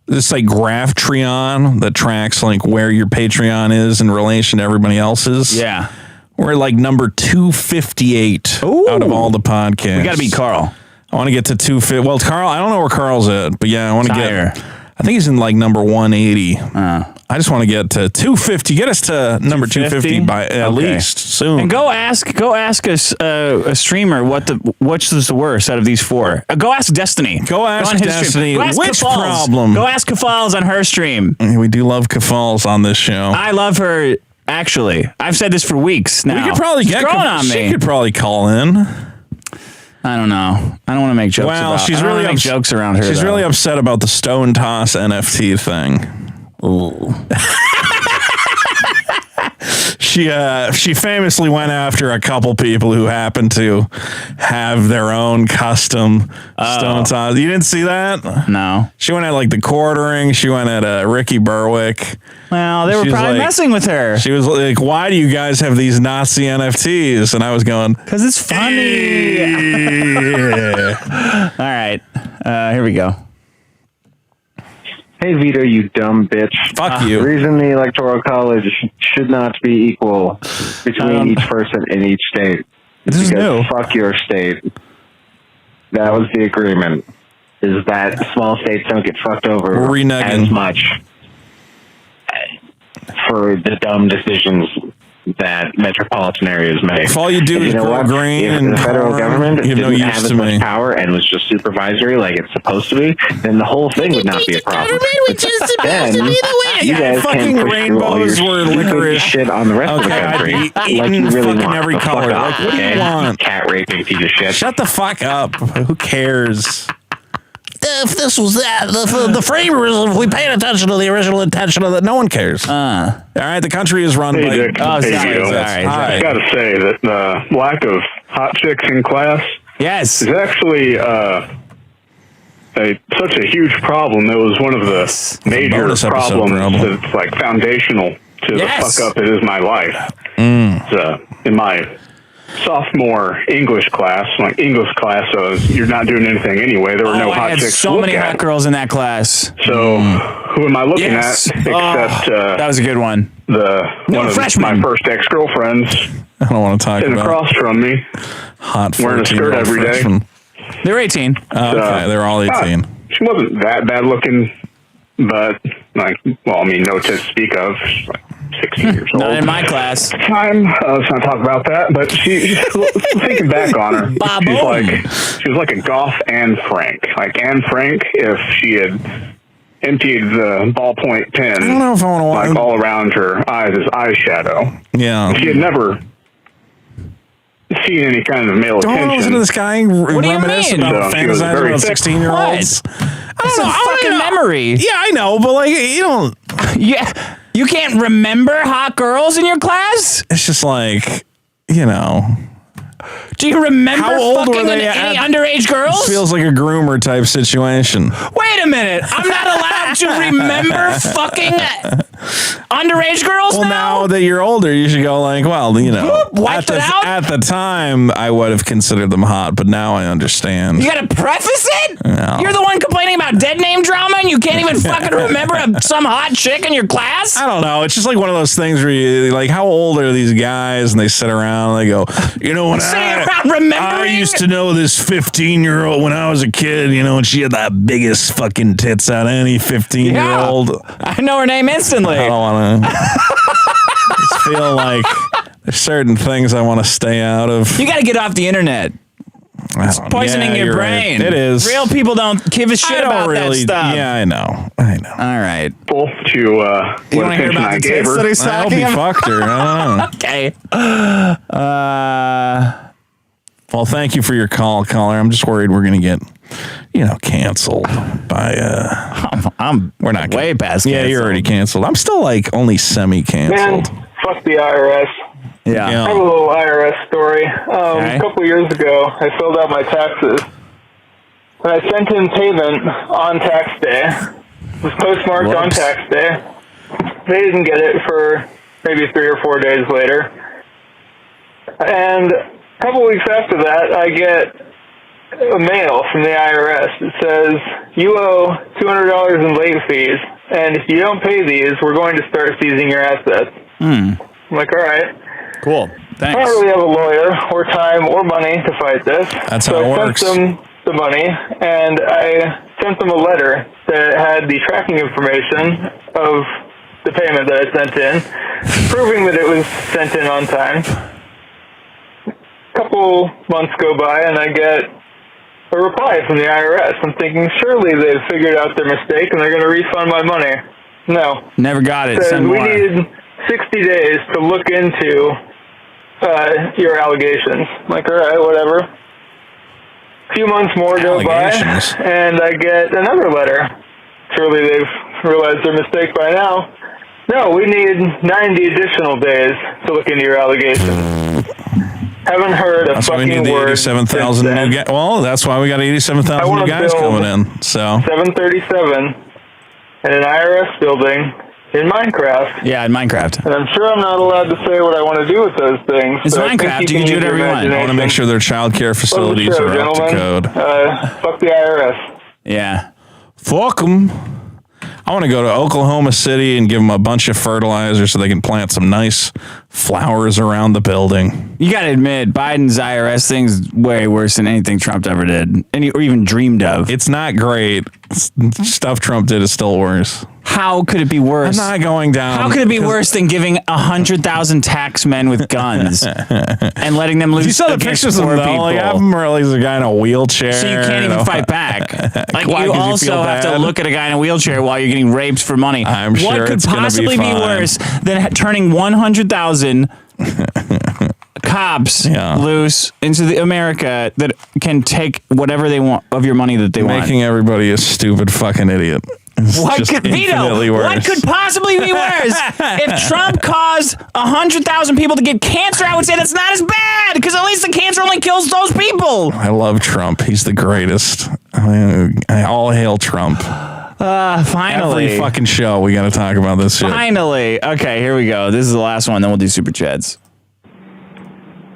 this like Graphtreon that tracks like where your Patreon is in relation to everybody else's. Yeah. We're like number 258 out of all the podcasts. We got to beat Carl. I want to get to 250. Well, Carl, I don't know where Carl's at, but yeah, I want to get. Higher. I think he's in like number 180. I I just want to get to 250. Get us to number 250 by at least soon. And go ask a streamer which is the worst out of these four. Go ask Destiny. Go ask Destiny. Go ask Which Kafals. problem? Go ask Kafals on her stream. We do love Kafals on this show. I love her. Actually, I've said this for weeks now. We could probably She's growing on me. She could probably call in. I don't know. I don't want to make jokes. Well, about. she's I don't really wanna make jokes around her. She's though. really upset about the Stone Toss NFT thing. Ooh. She famously went after a couple people who happened to have their own custom Stone Toss. You didn't see that? No. She went at like the quartering. She went at Ricky Berwick. Well, they were She's probably like- messing with her. She was like, "Why do you guys have these Nazi NFTs?" And I was going, Because it's funny. "Yeah." All right. Here we go. Hey, Vito, you dumb bitch. Fuck The you. reason the Electoral College should not be equal between each person in each state This is because new. fuck your state. That was the agreement, is that small states don't get fucked over We're reneging. as much for the dumb decisions that metropolitan areas make. If all you do And is know grow what? grain If and the federal corn, government you have no didn't use have as to much me. power and was just supervisory like it's supposed to be, then the whole thing would not be a problem. Then you guys fucking can push through all your rainbows were stupid licorice. shit on the rest of the Okay, I'd country, be like eating you really fucking want. every So fuck color. off, Like, what do you okay? want? Cat raping piece of shit. Shut the fuck up. Who cares? If this was that, the framers, if we paid attention to the original intention of that, no one cares. All right, the country is run Hey, by. Dick. Oh, Hey, sorry. Vito. Sorry. Hi. I got to say that the lack of hot chicks in class Yes. is actually such a huge problem. It was one of the major bonus episode problems problem. that's like foundational to Yes. the fuck up it is my life. It's, in my sophomore English class, so you're not doing anything anyway. There were no I hot had chicks to so look many at. hot girls in that class. So who am I looking Yes. at except That was a good one. one of freshman. my first ex-girlfriends I don't want to talk sitting about across from me. hot wearing a skirt 14-year-old every day. freshmen. They were 18. Okay, they're all 18. She wasn't that bad looking, but no to speak of. She's like 16 years old. Not in my class. Time. Let's not talk about that. But she's thinking back on her. She was like a goth Anne Frank. Like Anne Frank, if she had emptied the ballpoint pen, I don't know if I want to. all around her eyes as eyeshadow. Yeah. She had never seen any kind of male Don't attention. listen to this guy do you reminisce mean? about So she was fantasizing very about thick. 16-year-olds. It's a fucking memory. Yeah, I know, but like you don't. Yeah. You can't remember hot girls in your class? It's just like, you know, Do you remember How old were fucking they any at- underage girls? feels like a groomer type situation. Wait a minute. I'm not allowed to remember fucking underage girls Well, now that you're older, you should go like, well, you know, Wiped it out? at the time, I would have considered them hot, but now I understand. You gotta preface it? No. You're the one complaining about Deadname Drama and you can't even fucking remember some hot chick in your class? I don't know. It's just like one of those things where you like, how old are these guys? And they sit around and they go, you know, when Sitting around remembering? I used to know this 15-year-old when I was a kid, you know, and she had that biggest fucking tits out of any 15-year-old. I know her name instantly. I don't want to. Just feel like there's certain things I want to stay out of. You gotta get off the internet. It's poisoning your you're brain. right. It is. Real people don't give a I shit don't about really, that stuff. Yeah, I know. I know. All right. To what You want to hear attention about I the gave tits her. that he's I hope talking he about? fucked her. I don't know. Okay. Well, thank you for your call, caller. I'm just worried we're going to get, you know, canceled by. We're not gonna, way past Yeah, you're canceled. already canceled. I'm still like only semi-canceled. Man, fuck the IRS. Yeah. I have a little IRS story. Okay. A couple years ago, I filled out my taxes. And I sent in payment on tax day. It was postmarked on Whoops. tax day. They didn't get it for maybe 3 or 4 days later. And a couple weeks after that, I get a mail from the IRS. It says, you owe $200 in late fees, and if you don't pay these, we're going to start seizing your assets. I'm like, all right. Cool. I don't Thanks. really have a lawyer or time or money to fight this. That's so how it I works. sent them the money, and I sent them a letter that had the tracking information of the payment that I sent in, proving that it was sent in on time. A couple months go by, and I get a reply from the IRS. I'm thinking, surely they've figured out their mistake, and they're going to refund my money. No. Never got it. Says, Send we more. need 60 days to look into your allegations. I'm like, all right, whatever. A few months more go by, and I get another letter. Surely they've realized their mistake by now. No, we need 90 additional days to look into your allegations. Haven't heard a That's why we fucking need the word 87,000 since new then. guys. Well, that's why we got 87,000 new guys coming in. So 737 in an IRS building in Minecraft. Yeah, in Minecraft. And I'm sure I'm not allowed to say what I want to do with those things. It's so I think Minecraft. You can do whatever you want. I want to make sure their child care facilities show, are up to gentlemen. code. Fuck the IRS. Yeah. Fuck them. I want to go to Oklahoma City and give them a bunch of fertilizer so they can plant some nice flowers around the building. You got to admit, Biden's IRS thing's way worse than anything Trump ever did, or even dreamed of. It's not great. Stuff Trump did is still worse. How could it be worse? I'm not going down. How could it be worse than giving 100,000 tax men with guns and letting them loose? You saw the against pictures of poor them, though? people? Like, half of them are like, there's a guy in a wheelchair. So you can't even fight back. Like, Why, you 'cause you also feel have to bad? look at a guy in a wheelchair while you're getting raped for money. I'm sure what could it's gonna be possibly be fine. worse than turning 100,000 cops loose into the America that can take whatever they want of your money that they want? Making everybody a stupid fucking idiot. It's What just could infinitely Vito? worse. What could possibly be worse? If Trump caused 100,000 people to get cancer, I would say that's not as bad because at least the cancer only kills those people. I love Trump. He's the greatest. I all hail Trump. Finally, Every fucking show we got to talk about this shit. finally. Okay, here we go. This is the last one. Then we'll do super chats.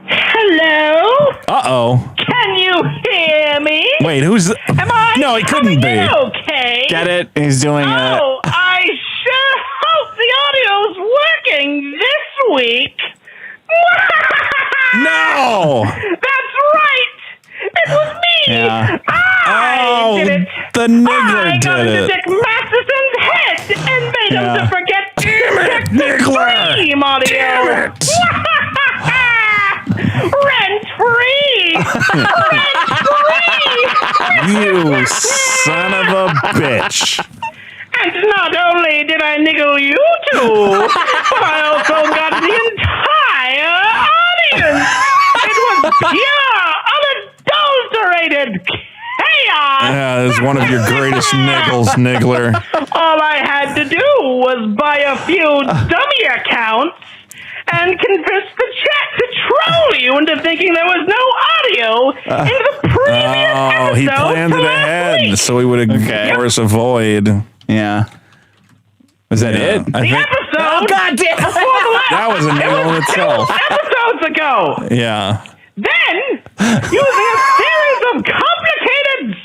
Hello? Uh-oh. Can you hear me? Wait, who's... Am I No, he couldn't coming be. in okay? Get it? He's doing Oh, I sure hope the audio's working this week. No! That's right. It was me. Yeah. I did it. The nigger I got did into it. Dick Masterson's head and made him to forget check the Niggler. stream audio. Rent free. Rent free. You son of a bitch. And not only did I niggle you two, but I also got the entire audience. It was pure, unadulterated chaos. Yeah, this is one of your greatest niggles, Niggler. All I had to do was buy a few dummy accounts and convince the chat to troll you into thinking there was no audio in the previous episode. Oh, he planned it last ahead, week. so he would, of course, avoid. Yeah. Was that it? I The think episode. Oh, God damn. Before the last. that was a niggle in itself. Episodes ago. Yeah. Then, using a series of complicated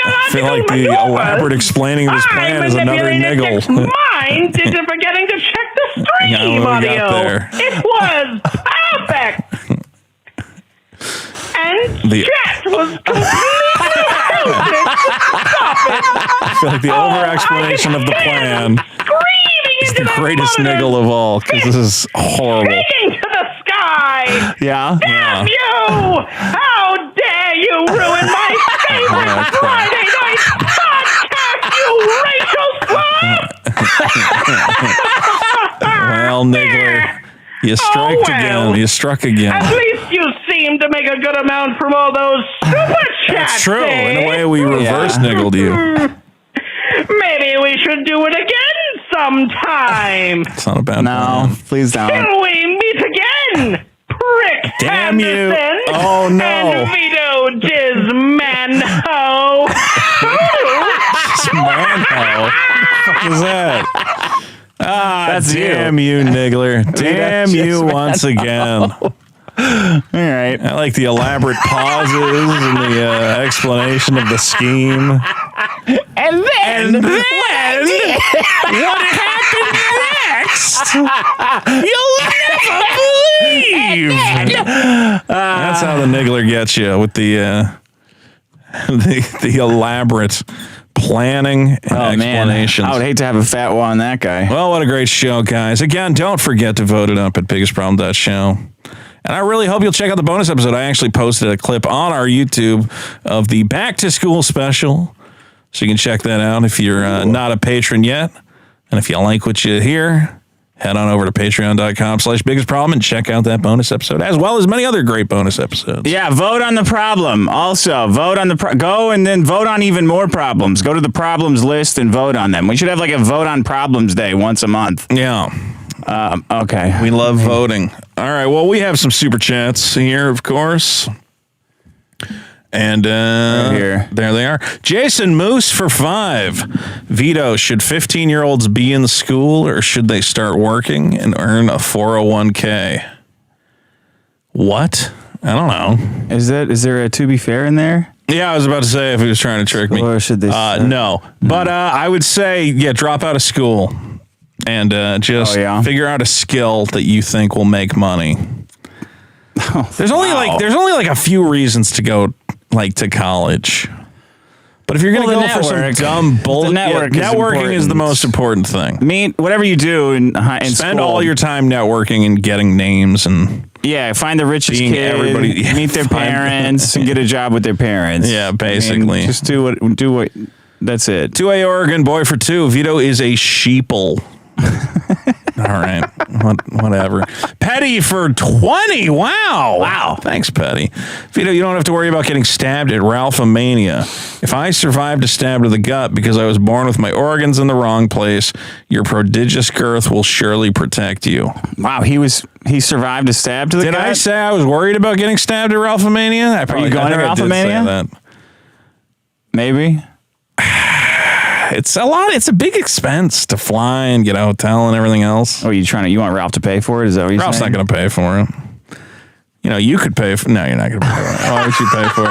I feel like the maneuvers, elaborate explaining of his plan is another manipulated niggle. Dick's mind into forgetting to check the Yeah, stream what we got audio. there? It was perfect. And The- chat was completely helpless. Stop it. I feel like the over-explanation of the plan Screaming is into the greatest monitor, niggle of all, because this is horrible. Speaking to the sky. Yeah. Damn you! How dare you ruin my favorite Okay. Friday night podcast, you racial slut! Well, Niggler, you strike well. again. You struck again. At least you seem to make a good amount from all those super chats. That's true. eh? In a way, we reverse niggled you. Maybe we should do it again sometime. It's not a bad No, plan. please don't. Till we meet again, Prick Damn you. Anderson Oh, no. and Vito Dismanho. Manho. What the fuck is that? Ah, That's damn you, Niggler. Damn you once again. All right. I like the elaborate pauses and the explanation of the scheme. And then, What happened next? You'll never believe. That's how the Niggler gets you with the elaborate planning and explanations. I would hate to have a Fatwa on that guy. Well, what a great show, guys. Again, don't forget to vote it up at biggestproblem.show. And I really hope you'll check out the bonus episode. I actually posted a clip on our YouTube of the Back to School special. So you can check that out if you're not a patron yet. And if you like what you hear, head on over to patreon.com/biggestproblem and check out that bonus episode, as well as many other great bonus episodes. Yeah, vote on the problem. Also, vote on go and then vote on even more problems. Go to the problems list and vote on them. We should have like a vote on problems day once a month. Yeah. Okay. We love voting. All right. Well, we have some super chats here, of course. And here. There they are. Jason Moose for 5. Vito, should 15-year-olds be in school or should they start working and earn a 401k? What? I don't know. Is there a to be fair in there? Yeah, I was about to say if he was trying to trick me. Or should they no. But I would say, drop out of school and just figure out a skill that you think will make money. There's only like a few reasons to go to college. But if you're going to go for some dumb bullshit, networking is the most important thing. Whatever you do in spend school, all your time networking and getting names and find the richest kid, meet their parents, and get a job with their parents. Yeah, basically. Just do what. That's it. 2A Oregon boy for 2. Vito is a sheeple. All right. Whatever. Petty for 20. Wow. Thanks, Petty. Vito, you don't have to worry about getting stabbed at Ralph-A-Mania. If I survived a stab to the gut because I was born with my organs in the wrong place, your prodigious girth will surely protect you. Wow, he survived a stab to the gut? Did I say I was worried about getting stabbed at Ralph-A-Mania? Are you going to Ralph-A-Mania? Maybe. It's a lot. It's a big expense to fly and get a hotel and everything else. Oh, you want Ralph to pay for it? Is that what you're Ralph's saying? not going to pay for it. You could pay for. No, you're not going to pay for it. Why would you pay for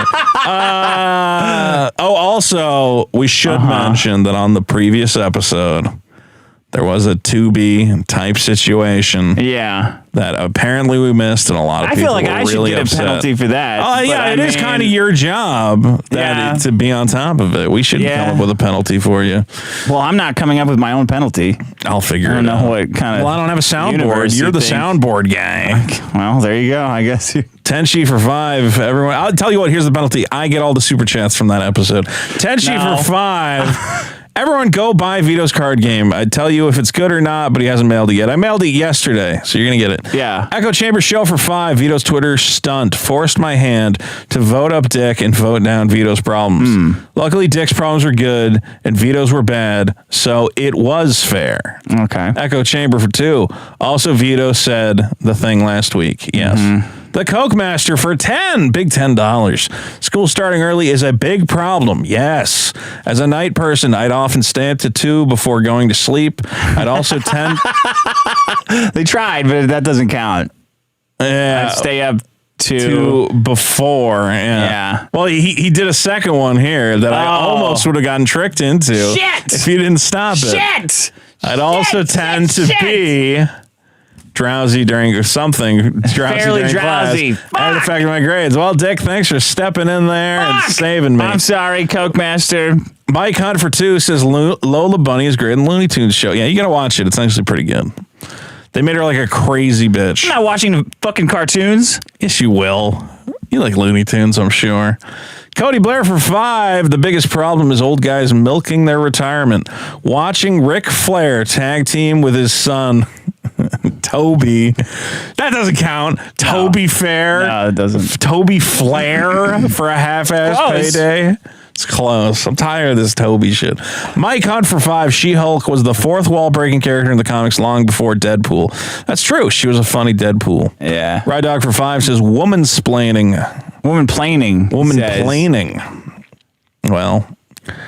it? Also, we should mention that on the previous episode, there was a to-be type situation. Yeah. That apparently we missed, and a lot of people feel like were I really should get upset. a penalty for that. Oh, yeah, it is kind of your job to be on top of it. We should come up with a penalty for you. Well, I'm not coming up with my own penalty. I'll figure it out. I don't know what kind of. Well, I don't have a soundboard. You're the soundboard guy. Well, there you go. I guess you. Tenchi for 5. Everyone, I'll tell you what. Here's the penalty. I get all the super chats from that episode. Tenchi for 5. Everyone go buy Vito's card game. I'd tell you if it's good or not, but he hasn't mailed it yet. I mailed it yesterday, so you're going to get it. Yeah. Echo Chamber Show for 5. Vito's Twitter stunt forced my hand to vote up Dick and vote down Vito's problems. Luckily, Dick's problems were good and Vito's were bad, so it was fair. Okay. Echo Chamber for 2. Also, Vito said the thing last week. Yes. The Coke Master for 10. Big $10. School starting early is a big problem. Yes. As a night person, I'd often stay up to 2 before going to sleep. I'd also tend... They tried, but that doesn't count. Yeah. I'd stay up to before. Yeah. Well, he did a second one here that I almost would have gotten tricked into. Shit! If you didn't stop it. Shit! I'd also tend to be... drowsy during something. Fairly drowsy. And affected my grades. Well, Dick, thanks for stepping in there and saving me. I'm sorry, Coke Master. Mike Hunt for 2 says Lola Bunny is great in the Looney Tunes show. Yeah, you got to watch it. It's actually pretty good. They made her like a crazy bitch. I'm not watching fucking cartoons. Yes, you will. You like Looney Tunes, I'm sure. Cody Blair for 5. The biggest problem is old guys milking their retirement. Watching Ric Flair tag team with his son, Toby. That doesn't count. Toby Fair. No, it doesn't. Toby Flair for a half-ass payday. It's close. I'm tired of this Toby shit. Mike Hunt for 5. She-Hulk was the fourth wall-breaking character in the comics long before Deadpool. That's true. She was a funny Deadpool. Yeah. Ride Dog for 5 says womansplaining. Womanplaining. Womanplaining. Well,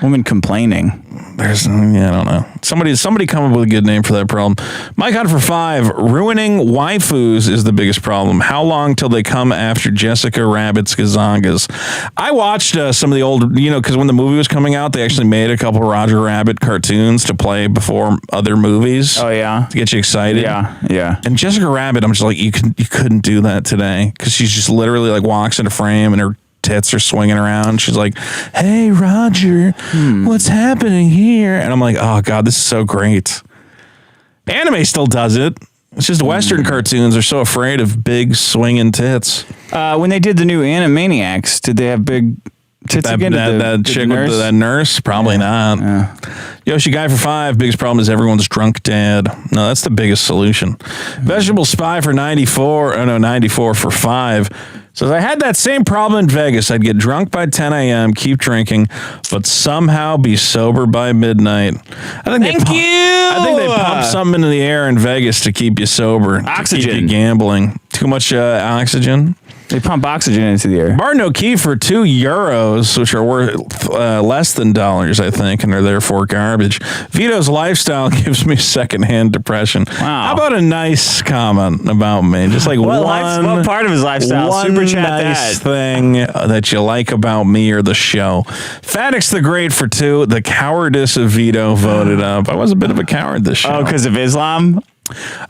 woman complaining. There's, I don't know. Somebody come up with a good name for that problem. Mike Hunt for 5. Ruining waifus is the biggest problem. How long till they come after Jessica Rabbit's gazongas? I watched some of the old, because when the movie was coming out, they actually made a couple Roger Rabbit cartoons to play before other movies. Oh, yeah. To get you excited. Yeah. And Jessica Rabbit, I'm just like, you couldn't do that today because she's just literally like walks into frame and her tits are swinging around. She's like, "Hey, Roger, what's happening here?" And I'm like, "Oh God, this is so great." Anime still does it. It's just Western cartoons are so afraid of big swinging tits. When they did the new Animaniacs, did they have big tits again? That chick with that nurse? Probably not. Yeah. Yoshi Guy for 5. Biggest problem is everyone's drunk dad. No, that's the biggest solution. Vegetable Spy for 94. Oh no, 94 for 5. Says, I had that same problem in Vegas. I'd get drunk by 10 a.m., keep drinking, but somehow be sober by midnight. I think they pump something into the air in Vegas to keep you sober. Oxygen. To keep you gambling. Too much oxygen. They pump oxygen into the air. Martin O'Keefe for €2, which are worth less than dollars, I think, and are therefore garbage. Vito's lifestyle gives me secondhand depression. Wow. How about a nice comment about me? Just like what part of his lifestyle? One Super chat nice that. thing that you like about me or the show. Fatix the Great for 2. The cowardice of Vito voted up. I was a bit of a coward this show. Oh, because of Islam?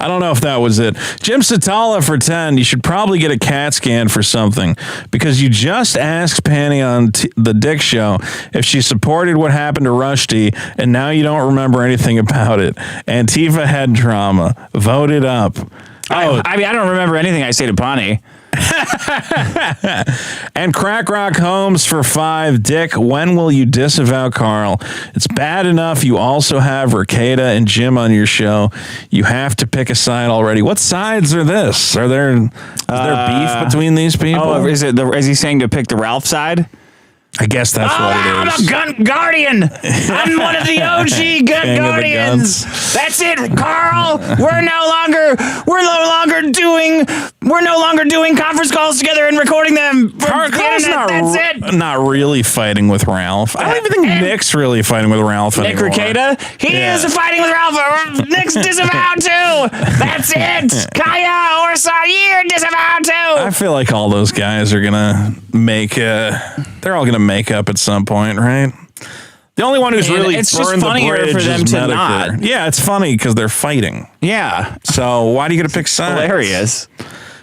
I don't know if that was it. Jim Satala for 10. You should probably get a CAT scan for something because you just asked Penny on the Dick Show if she supported what happened to Rushdie, and now you don't remember anything about it. Antifa head trauma. Voted up. I mean, I don't remember anything I say to Pawnee. And Crack Rock Holmes for 5. Dick, when will you disavow Carl? It's bad enough you also have Ricada and Jim on your show. You have to pick a side already. What sides are this? Is there beef between these people? Oh, is he saying to pick the Ralph side? I guess that's what it I'm is. a gun guardian. I'm one of the OG gun guardians. That's it, Carl. We're no longer doing conference calls together and recording them for the internet. That's it. Not really fighting with Ralph. I don't even think Nick's really fighting with Ralph Nick anymore. Ricada? He is fighting with Ralph. Nick's disavowed too. That's it. Kaya or Sayer disavowed too. I feel like all those guys are gonna make. They're all gonna make up at some point, right? The only one who's really it's just burned the funnier bridge for them is to Medicare. not. Yeah, it's funny because they're fighting. Yeah. So why do you get to pick sides? Hilarious.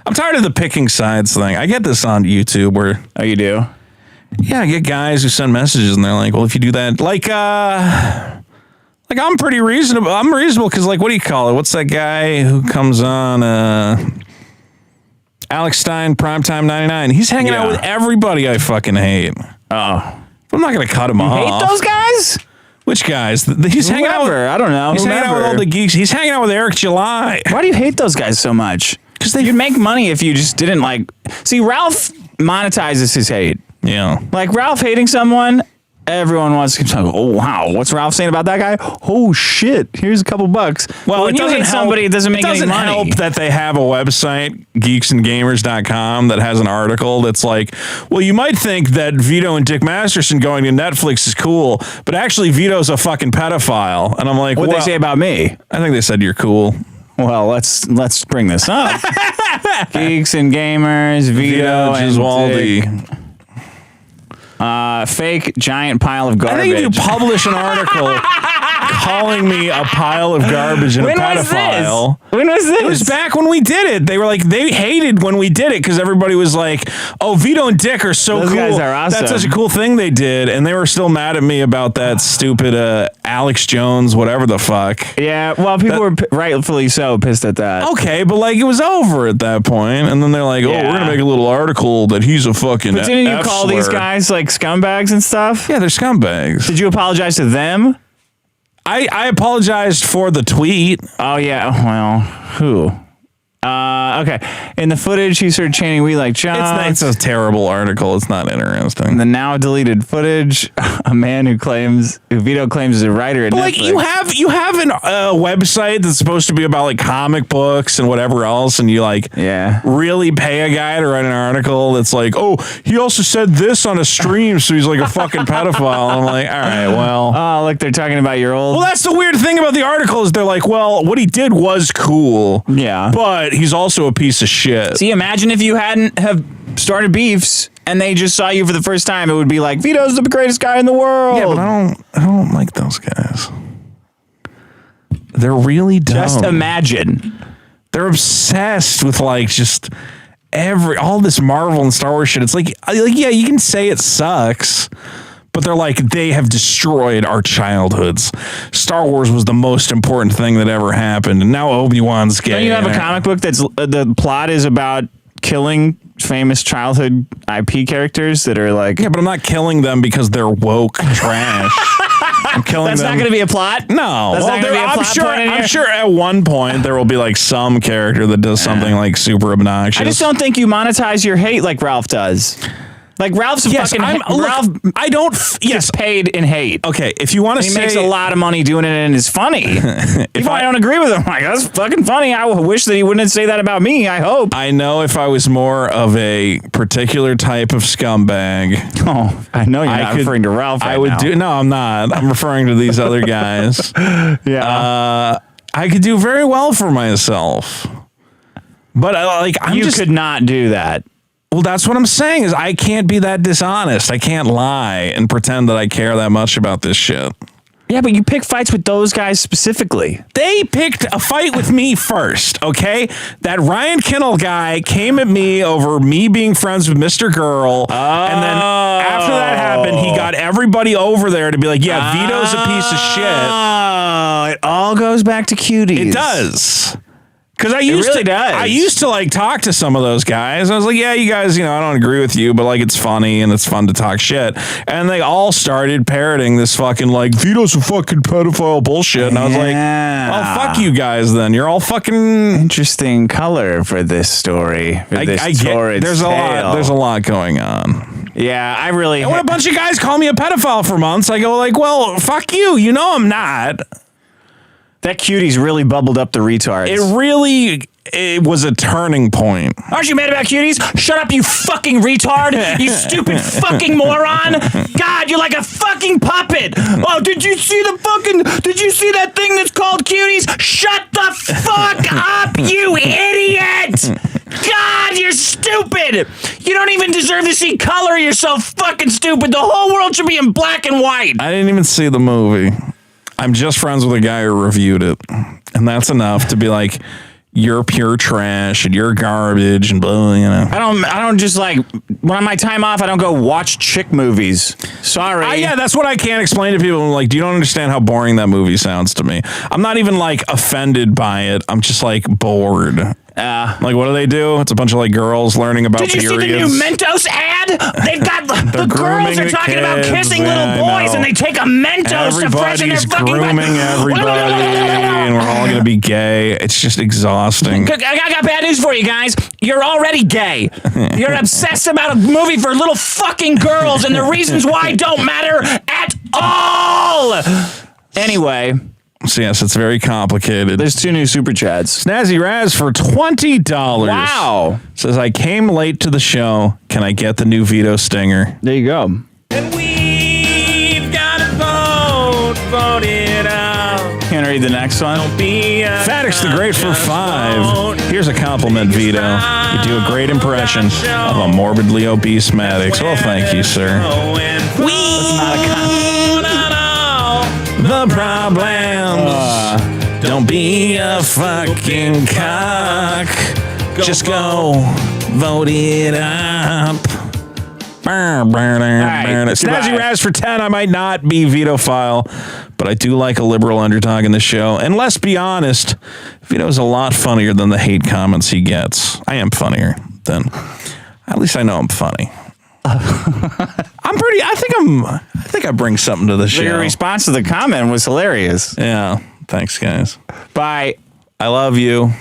I'm tired of the picking sides thing. I get this on YouTube where Oh, you do? yeah, I get guys who send messages and they're like, well, if you do that, like I'm pretty reasonable. I'm reasonable because like, what do you call it? What's that guy who comes on? Alex Stein, Primetime 99. He's hanging out with everybody I fucking hate. Oh. I'm not going to cut him off. Hate those guys? Which guys? He's hanging out with, I don't know. He's hanging out with all the geeks. He's hanging out with Eric July. Why do you hate those guys so much? Because you'd make money if you just didn't like. See, Ralph monetizes his hate. Yeah. Like Ralph hating someone, everyone wants to talk. Oh wow, what's Ralph saying about that guy? Oh shit, here's a couple bucks. Well, when it doesn't hate somebody, it doesn't make any money. help that they have a website, geeksandgamers.com, that has an article that's like, well, you might think that Vito and Dick Masterson going to Netflix is cool, but actually Vito's a fucking pedophile. And I'm like, What'd they say about me? I think they said you're cool. Well, let's bring this up. Geeks and Gamers, Vito and Gesualdi. Fake giant pile of garbage. I think if you publish an article calling me a pile of garbage and a pedophile. When was this? It was back when we did it. They were like, they hated when we did it because everybody was like, oh, Vito and Dick are so Those cool. guys are awesome. That's such a cool thing they did. And they were still mad at me about that stupid Alex Jones, whatever the fuck. Yeah, well, people were rightfully so pissed at that. Okay, but like it was over at that point. And then they're like, oh, we're going to make a little article that he's a fucking But didn't you F call slur. these guys like scumbags and stuff? Yeah, they're scumbags. Did you apologize to them? I apologized for the tweet. Oh, yeah. Well, who? Okay. In the footage, he started chanting, "We like John." It's a terrible article. It's not interesting. The now deleted footage. A man who Vito claims is a writer at Netflix. Like you have a website that's supposed to be about like comic books and whatever else, and you like really pay a guy to write an article that's like, oh, he also said this on a stream, so he's like a fucking pedophile. I'm like, all right, well. Oh, look, they're talking about your old. Well, that's the weird thing about the article is they're like, well, what he did was cool. Yeah. But he's also a piece of shit. See, imagine if you hadn't have started beefs and they just saw you for the first time, it would be like, Vito's the greatest guy in the world. Yeah, but I don't like those guys. They're really dumb. Just imagine. They're obsessed with like just all this Marvel and Star Wars shit. It's like, yeah, you can say it sucks, but they're like, they have destroyed our childhoods. Star Wars was the most important thing that ever happened, and now Obi-Wan's gay. Don't you have a comic book that's the plot is about killing famous childhood IP characters that are like... Yeah, but I'm not killing them because they're woke trash. I'm killing That's them. not going to be a plot? No. That's not going to be a plot point in I'm here? sure at one point there will be like some character that does something like super obnoxious. I just don't think you monetize your hate like Ralph does. Like Ralph's Ralph gets paid in hate. Okay, if you want to he say... makes a lot of money doing it and it's funny. If I don't agree with him, like, that's fucking funny. I wish that he wouldn't say that about me, I hope. I know if I was more of a particular type of scumbag... Oh, I know you're not referring to Ralph right now. No, I'm not. I'm referring to these other guys. Yeah. I could do very well for myself. But you could not do that. Well, that's what I'm saying is I can't be that dishonest. I can't lie and pretend that I care that much about this shit. Yeah, but you pick fights with those guys specifically. They picked a fight with me first, okay? That Ryan Kinnell guy came at me over me being friends with Mr. Girl. And then after that happened, he got everybody over there to be like, yeah, Vito's a piece of shit. Oh, it all goes back to cuties. It does. Because I used to like talk to some of those guys. I was like, yeah, you guys, I don't agree with you, but like it's funny and it's fun to talk shit. And they all started parroting this fucking like Vito's a fucking pedophile bullshit. And I was like, oh, fuck you guys then. You're all fucking interesting color for this story. I get there's a lot going on. Yeah, I really. And when a bunch of guys call me a pedophile for months, I go like, well, fuck you. You know I'm not. That cutie's really bubbled up the retards. It was a turning point. Aren't you mad about cuties? Shut up, you fucking retard! You stupid fucking moron! God, you're like a fucking puppet! Oh, did you see that thing that's called cuties? Shut the fuck up, you idiot! God, you're stupid! You don't even deserve to see color, you're so fucking stupid! The whole world should be in black and white! I didn't even see the movie. I'm just friends with a guy who reviewed it. And that's enough to be like, you're pure trash and you're garbage and blah, I don't just like, when on my time off, I don't go watch chick movies. Sorry. Yeah, that's what I can't explain to people. I'm like, you don't understand how boring that movie sounds to me. I'm not even like offended by it. I'm just like bored. Like, what do they do? It's a bunch of like girls learning about periods. Did you see the new Mentos ad? They've got the girls are talking about kissing little boys, and they take a Mentos to freshen their fucking grooming everybody, and we're all gonna be gay. It's just exhausting. I got bad news for you guys. You're already gay. You're obsessed about a movie for little fucking girls, and the reasons why don't matter at all. Anyway. So yes, it's very complicated. There's 2 new super chats. Snazzy Raz for $20. Wow. Says, I came late to the show. Can I get the new Vito stinger? There you go. And we've got to vote it out. Can I read the next one? Don't be Fatix the Great for 5. Here's a compliment, Vito. You do a great impression of a morbidly obese Maddox. Well, thank you, sir. That's not a compliment. The problems. Don't be a fucking cock. Just go vote it up. Snazzy Raz for 10. I might not be Vitophile, but I do like a liberal underdog in the show. And let's be honest, Vito's a lot funnier than the hate comments he gets. I am funnier than. At least I know I'm funny. I think I bring something to the show. Your response to the comment was hilarious. Yeah. Thanks, guys. Bye. I love you.